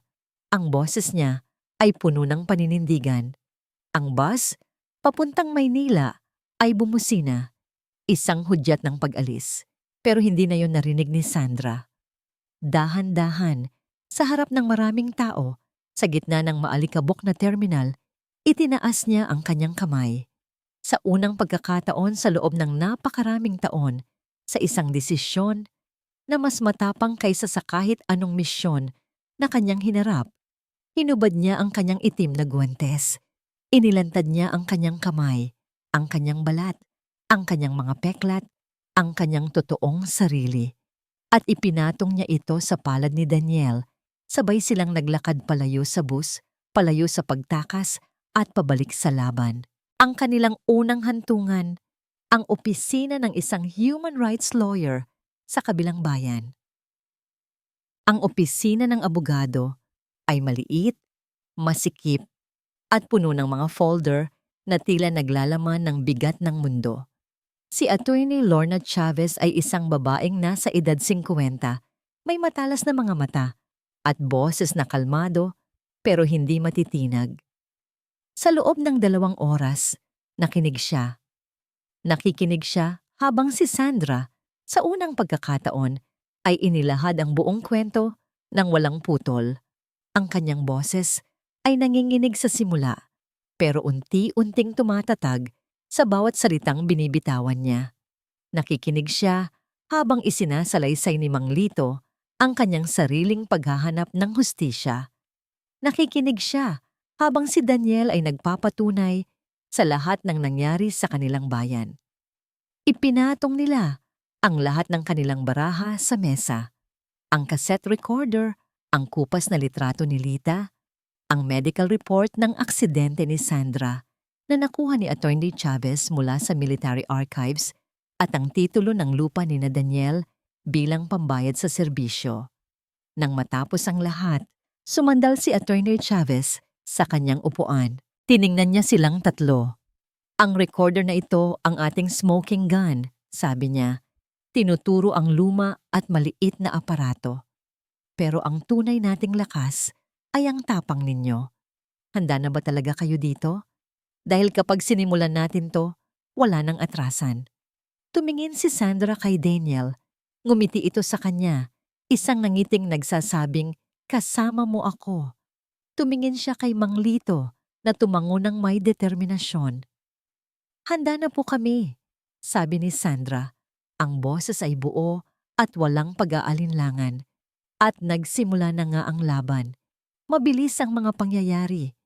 Ang boses niya ay puno ng paninindigan. Ang bus, papuntang Maynila, ay bumusina. Isang hudyat ng pag-alis. Pero hindi na yon narinig ni Sandra. Dahan-dahan, sa harap ng maraming tao, sa gitna ng maalikabok na terminal, itinaas niya ang kanyang kamay. Sa unang pagkakataon sa loob ng napakaraming taon, sa isang desisyon na mas matapang kaysa sa kahit anong misyon na kanyang hinarap, hinubad niya ang kanyang itim na guwantes. Inilantad niya ang kanyang kamay, ang kanyang balat, ang kanyang mga peklat, ang kanyang totoong sarili. At ipinatong niya ito sa palad ni Daniel. Sabay silang naglakad palayo sa bus, palayo sa pagtakas at pabalik sa laban. Ang kanilang unang hantungan, ang opisina ng isang human rights lawyer sa kabilang bayan. Ang opisina ng abogado ay maliit, masikip, at puno ng mga folder na tila naglalaman ng bigat ng mundo. Si Attorney Lorna Chavez ay isang babaeng nasa edad 50, may matalas na mga mata at boses na kalmado pero hindi matitinag. Sa loob ng 2 oras, nakinig siya. Nakikinig siya habang si Sandra, sa unang pagkakataon, ay inilahad ang buong kwento ng walang putol. Ang kanyang boses ay nanginginig sa simula, pero unti-unting tumatatag sa bawat salitang binibitawan niya. Nakikinig siya habang isinasalaysay ni Mang Lito ang kanyang sariling paghahanap ng hustisya. Nakikinig siya habang si Daniel ay nagpapatunay sa lahat ng nangyari sa kanilang bayan. Ipinatong nila ang lahat ng kanilang baraha sa mesa. Ang cassette recorder, ang kupas na litrato ni Lita, ang medical report ng aksidente ni Sandra na nakuha ni Attorney Chavez mula sa military archives at ang titulo ng lupa ni na Daniel bilang pambayad sa serbisyo. Nang matapos ang lahat, sumandal si Attorney Chavez sa kanyang upuan. Tiningnan niya silang tatlo. Ang recorder na ito ang ating smoking gun, sabi niya. Tinuturo ang luma at maliit na aparato. Pero ang tunay nating lakas ay ang tapang ninyo. Handa na ba talaga kayo dito? Dahil kapag sinimulan natin to, wala nang atrasan. Tumingin si Sandra kay Daniel. Ngumiti ito sa kanya. Isang nangiting nagsasabing, kasama mo ako. Tumingin siya kay Mang Lito na tumango ng may determinasyon. Handa na po kami, sabi ni Sandra. Ang boses ay buo at walang pag-aalinlangan. At nagsimula na nga ang laban. Mabilis ang mga pangyayari.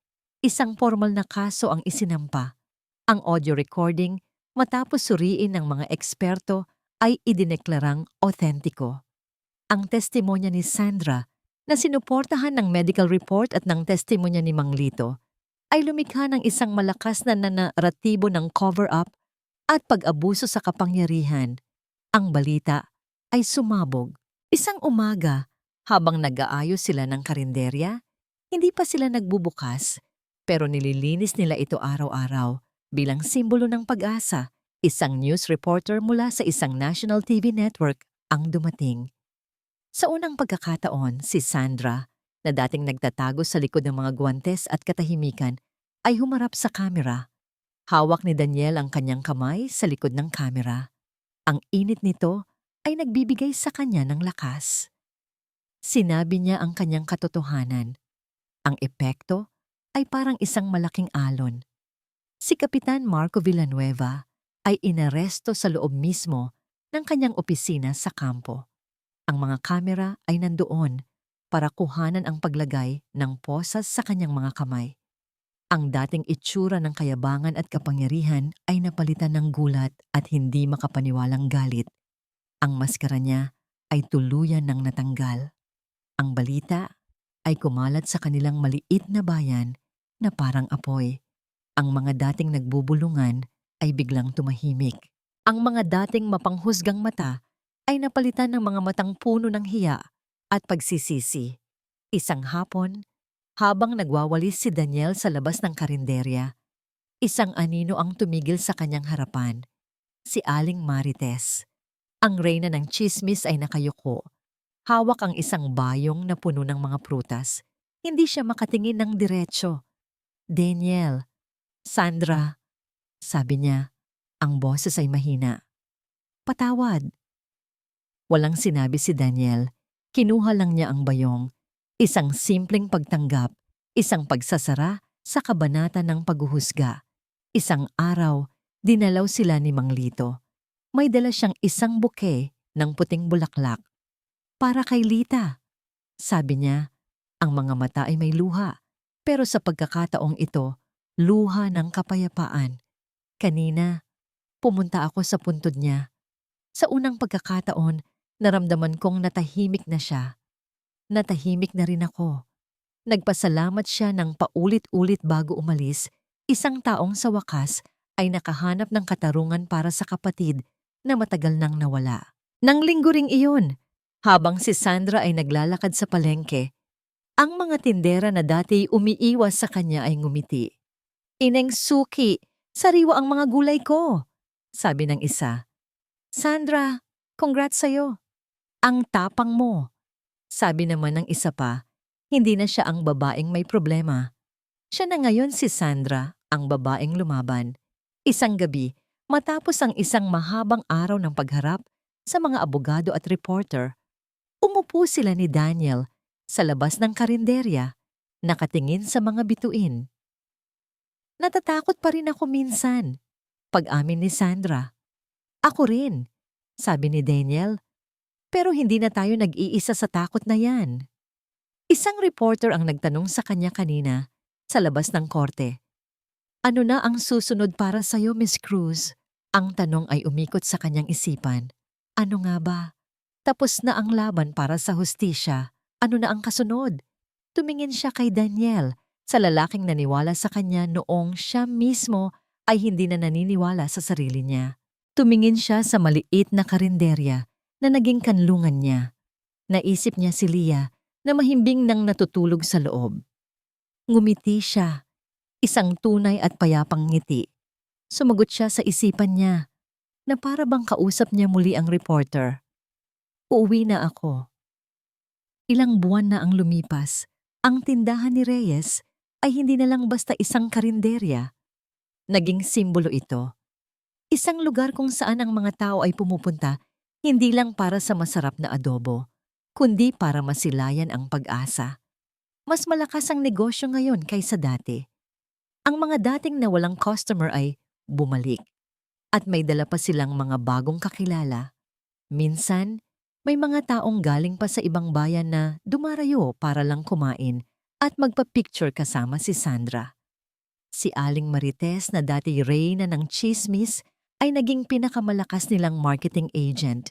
Isang formal na kaso ang isinampa. Ang audio recording, matapos suriin ng mga eksperto, ay idineklarang autentiko. Ang testimonya ni Sandra, na sinuportahan ng medical report at ng testimonya ni Mang Lito, ay lumikha ng isang malakas na naratibo ng cover-up at pag-abuso sa kapangyarihan. Ang balita ay sumabog. Isang umaga, habang nag-aayos sila ng karinderya, hindi pa sila nagbubukas, pero nililinis nila ito araw-araw bilang simbolo ng pag-asa. Isang news reporter mula sa isang national TV network ang dumating. Sa unang pagkakataon, si Sandra, na dating nagtatago sa likod ng mga guwantes at katahimikan, ay humarap sa kamera. Hawak ni Daniel ang kanyang kamay sa likod ng kamera. Ang init nito ay nagbibigay sa kanya ng lakas. Sinabi niya ang kanyang katotohanan. Ang epekto ay parang isang malaking alon. Si Kapitan Marco Villanueva ay inaresto sa loob mismo ng kanyang opisina sa kampo. Ang mga kamera ay nandoon para kuhanan ang paglagay ng posas sa kanyang mga kamay. Ang dating itsura ng kayabangan at kapangyarihan ay napalitan ng gulat at hindi makapaniwalang galit. Ang maskara niya ay tuluyan ng natanggal. Ang balita ay kumalat sa kanilang maliit na bayan na parang apoy. Ang mga dating nagbubulungan ay biglang tumahimik. Ang mga dating mapanghusgang mata ay napalitan ng mga matang puno ng hiya at pagsisisi. Isang hapon, habang nagwawalis si Daniel sa labas ng karinderya, isang anino ang tumigil sa kanyang harapan, si Aling Marites. Ang reyna ng tsismis ay nakayuko. Hawak ang isang bayong na puno ng mga prutas. Hindi siya makatingin ng diretsyo. Daniel, Sandra, sabi niya, ang boses ay mahina. Patawad. Walang sinabi si Daniel. Kinuha lang niya ang bayong. Isang simpleng pagtanggap, isang pagsasara sa kabanata ng paghuhusga. Isang araw, dinalaw sila ni Mang Lito. May dala siyang isang buke ng puting bulaklak. Para kay Lita. Sabi niya, ang mga mata ay may luha. Pero sa pagkakataong ito, luha ng kapayapaan. Kanina, pumunta ako sa puntod niya. Sa unang pagkakataon, naramdaman kong natahimik na siya. Natahimik na rin ako. Nagpasalamat siya ng paulit-ulit bago umalis. Isang taong sa wakas ay nakahanap ng katarungan para sa kapatid na matagal nang nawala. Nang linggo ring iyon, habang si Sandra ay naglalakad sa palengke, ang mga tindera na dati umiiwas sa kanya ay ngumiti. Ineng Suki, sariwa ang mga gulay ko, sabi ng isa. Sandra, congrats sa'yo. Ang tapang mo. Sabi naman ng isa pa, hindi na siya ang babaeng may problema. Siya na ngayon si Sandra, ang babaeng lumaban. Isang gabi, matapos ang isang mahabang araw ng pagharap sa mga abogado at reporter, umupo sila ni Daniel sa labas ng karinderya, nakatingin sa mga bituin. Natatakot pa rin ako minsan, pag-amin ni Sandra. Ako rin, sabi ni Daniel. Pero hindi na tayo nag-iisa sa takot na yan. Isang reporter ang nagtanong sa kanya kanina sa labas ng korte. Ano na ang susunod para sa'yo, Miss Cruz? Ang tanong ay umikot sa kanyang isipan. Ano nga ba? Tapos na ang laban para sa hustisya. Ano na ang kasunod? Tumingin siya kay Daniel, sa lalaking naniwala sa kanya noong siya mismo ay hindi na naniniwala sa sarili niya. Tumingin siya sa maliit na karinderya na naging kanlungan niya. Naisip niya si Leah na mahimbing nang natutulog sa loob. Ngumiti siya, isang tunay at payapang ngiti. Sumagot siya sa isipan niya na para bang kausap niya muli ang reporter. Uuwi na ako. Ilang buwan na ang lumipas. Ang tindahan ni Reyes ay hindi na lang basta isang karinderya. Naging simbolo ito. Isang lugar kung saan ang mga tao ay pumupunta hindi lang para sa masarap na adobo, kundi para masilayan ang pag-asa. Mas malakas ang negosyo ngayon kaysa dati. Ang mga dating nawalang customer ay bumalik at may dala pa silang mga bagong kakilala. Minsan, may mga taong galing pa sa ibang bayan na dumarayo para lang kumain at magpa-picture kasama si Sandra. Si Aling Marites na dati reyna ng chismis ay naging pinakamalakas nilang marketing agent.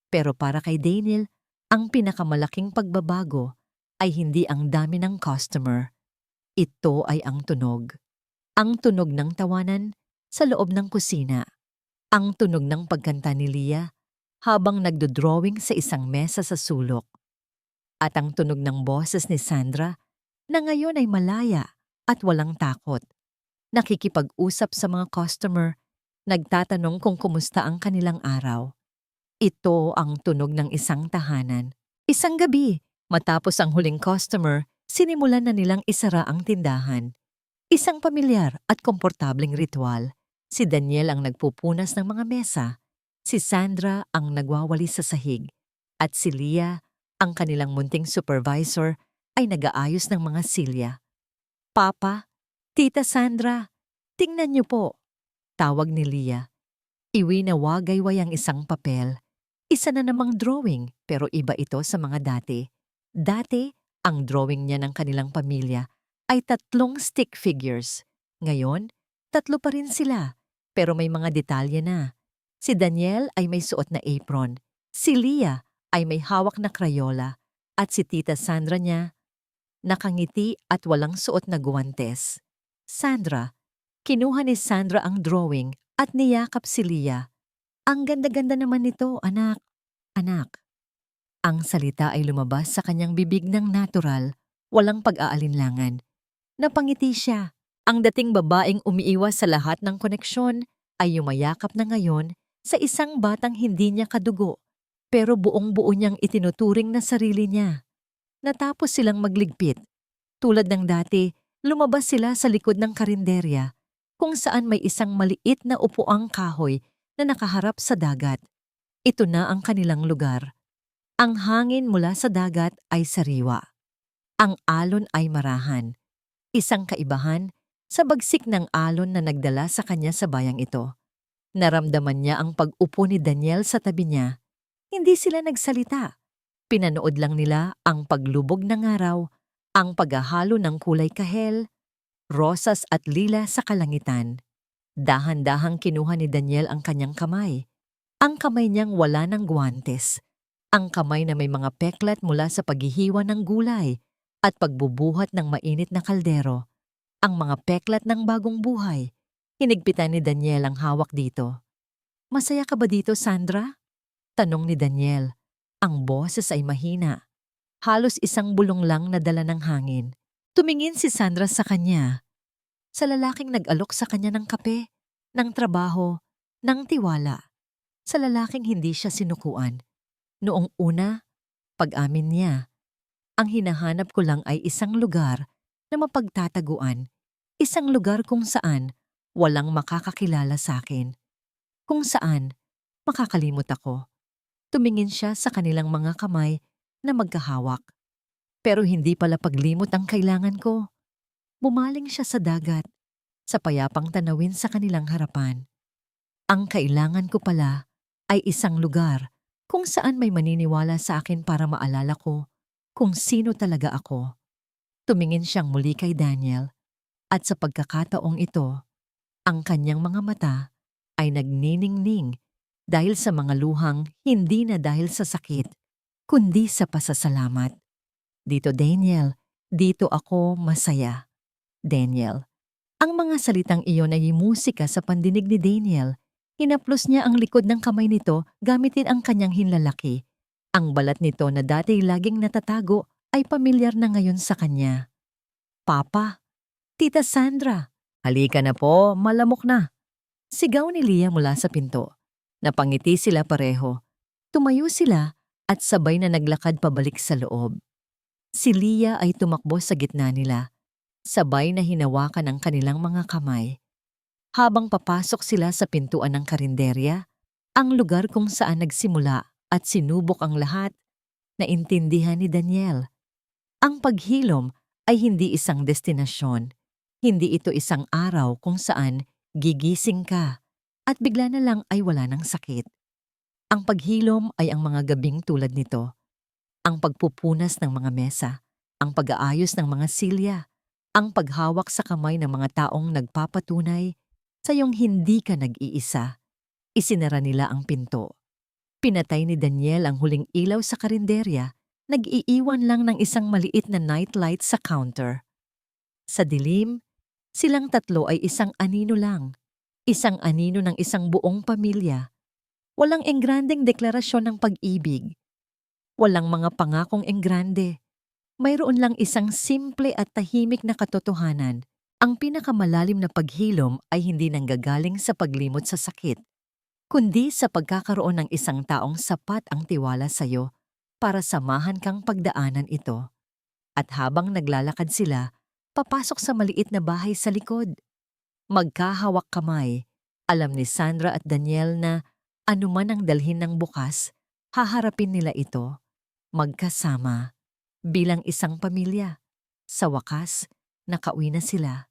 Pero para kay Daniel, ang pinakamalaking pagbabago ay hindi ang dami ng customer. Ito ay ang tunog. Ang tunog ng tawanan sa loob ng kusina. Ang tunog ng pagkanta ni Leah habang nagdodrawing sa isang mesa sa sulok. At ang tunog ng boses ni Sandra na ngayon ay malaya at walang takot. Nakikipag-usap sa mga customer, nagtatanong kung kumusta ang kanilang araw. Ito ang tunog ng isang tahanan. Isang gabi, matapos ang huling customer, sinimulan na nilang isara ang tindahan. Isang pamilyar at komportableng ritual. Si Daniel ang nagpupunas ng mga mesa, si Sandra ang nagwawali sa sahig, at si Leah, ang kanilang munting supervisor, ay nag-aayos ng mga silya. Papa, Tita Sandra, tingnan niyo po, tawag ni Leah. Iwinawagayway ang isang papel. Isa na namang drawing pero iba ito sa mga dati. Dati, ang drawing niya ng kanilang pamilya ay 3 stick figures. Ngayon, 3 pa rin sila pero may mga detalye na. Si Daniel ay may suot na apron. Si Leah ay may hawak na krayola. At si Tita Sandra niya, nakangiti at walang suot na guwantes. Sandra, kinuha ni Sandra ang drawing at niyakap si Leah. Ang ganda-ganda naman nito, anak. Anak. Ang salita ay lumabas sa kanyang bibig ng natural, walang pag-aalinlangan. Napangiti siya. Ang dating babaeng umiiwas sa lahat ng koneksyon ay yumayakap na ngayon sa isang batang hindi niya kadugo, pero buong-buo niyang itinuturing na sarili niya. Natapos silang magligpit. Tulad ng dati, lumabas sila sa likod ng karinderya, kung saan may isang maliit na upuang kahoy na nakaharap sa dagat. Ito na ang kanilang lugar. Ang hangin mula sa dagat ay sariwa. Ang alon ay marahan. Isang kaibahan sa bagsik ng alon na nagdala sa kanya sa bayang ito. Naramdaman niya ang pag-upo ni Daniel sa tabi niya. Hindi sila nagsalita. Pinanood lang nila ang paglubog ng araw, ang paghahalo ng kulay kahel, rosas at lila sa kalangitan. Dahan-dahang kinuha ni Daniel ang kanyang kamay. Ang kamay niyang wala ng guwantes. Ang kamay na may mga peklat mula sa paghihiwa ng gulay at pagbubuhat ng mainit na kaldero. Ang mga peklat ng bagong buhay. Hinigpitan ni Daniel ang hawak dito. Masaya ka ba dito, Sandra? Tanong ni Daniel. Ang boses ay mahina. Halos isang bulong lang na dala ng hangin. Tumingin si Sandra sa kanya. Sa lalaking nag-alok sa kanya ng kape, ng trabaho, ng tiwala. Sa lalaking hindi siya sinukuan. Noong una, pag-amin niya, ang hinahanap ko lang ay isang lugar na mapagtataguan. Isang lugar kung saan walang makakakilala sa akin. Kung saan makakalimot ako. Tumingin siya sa kanilang mga kamay na magkahawak. Pero hindi pala paglimot ang kailangan ko. Bumaling siya sa dagat, sa payapang tanawin sa kanilang harapan. Ang kailangan ko pala ay isang lugar kung saan may maniniwala sa akin para maalala ko kung sino talaga ako. Tumingin siyang muli kay Daniel at sa pagkakataong ito, ang kanyang mga mata ay nagniningning dahil sa mga luhang hindi na dahil sa sakit, kundi sa pasasalamat. Dito Daniel, dito ako masaya. Daniel. Ang mga salitang iyon ay musika sa pandinig ni Daniel, Hinaplos niya ang likod ng kamay nito gamitin ang kanyang hinlalaki. Ang balat nito na dati laging natatago ay pamilyar na ngayon sa kanya. Papa, Tita Sandra, halika na po, malamok na. Sigaw ni Leah mula sa pinto. Napangiti sila pareho. Tumayo sila at sabay na naglakad pabalik sa loob. Si Leah ay tumakbo sa gitna nila. Sabay na hinawakan ang kanilang mga kamay. Habang papasok sila sa pintuan ng karinderya, ang lugar kung saan nagsimula at sinubok ang lahat, naintindihan ni Daniel. Ang paghilom ay hindi isang destinasyon. Hindi ito isang araw kung saan gigising ka at bigla na lang ay wala ng sakit. Ang paghilom ay ang mga gabing tulad nito. Ang pagpupunas ng mga mesa, ang pag-aayos ng mga silya, ang paghawak sa kamay ng mga taong nagpapatunay sa iyong hindi ka nag-iisa. Isinara nila ang pinto. Pinatay ni Daniel ang huling ilaw sa karinderya, nag-iiwan lang ng isang maliit na nightlight sa counter. Sa dilim, silang tatlo ay isang anino lang. Isang anino ng isang buong pamilya. Walang engrandeng deklarasyon ng pag-ibig. Walang mga pangakong enggrande. Mayroon lang isang simple at tahimik na katotohanan. Ang pinakamalalim na paghilom ay hindi nanggagaling sa paglimot sa sakit, kundi sa pagkakaroon ng isang taong sapat ang tiwala sa iyo para samahan kang pagdaanan ito. At habang naglalakad sila, papasok sa maliit na bahay sa likod. Magkahawak kamay, alam ni Sandra at Daniel na anuman ang dalhin ng bukas, haharapin nila ito, magkasama, bilang isang pamilya. Sa wakas, nakauwi na sila.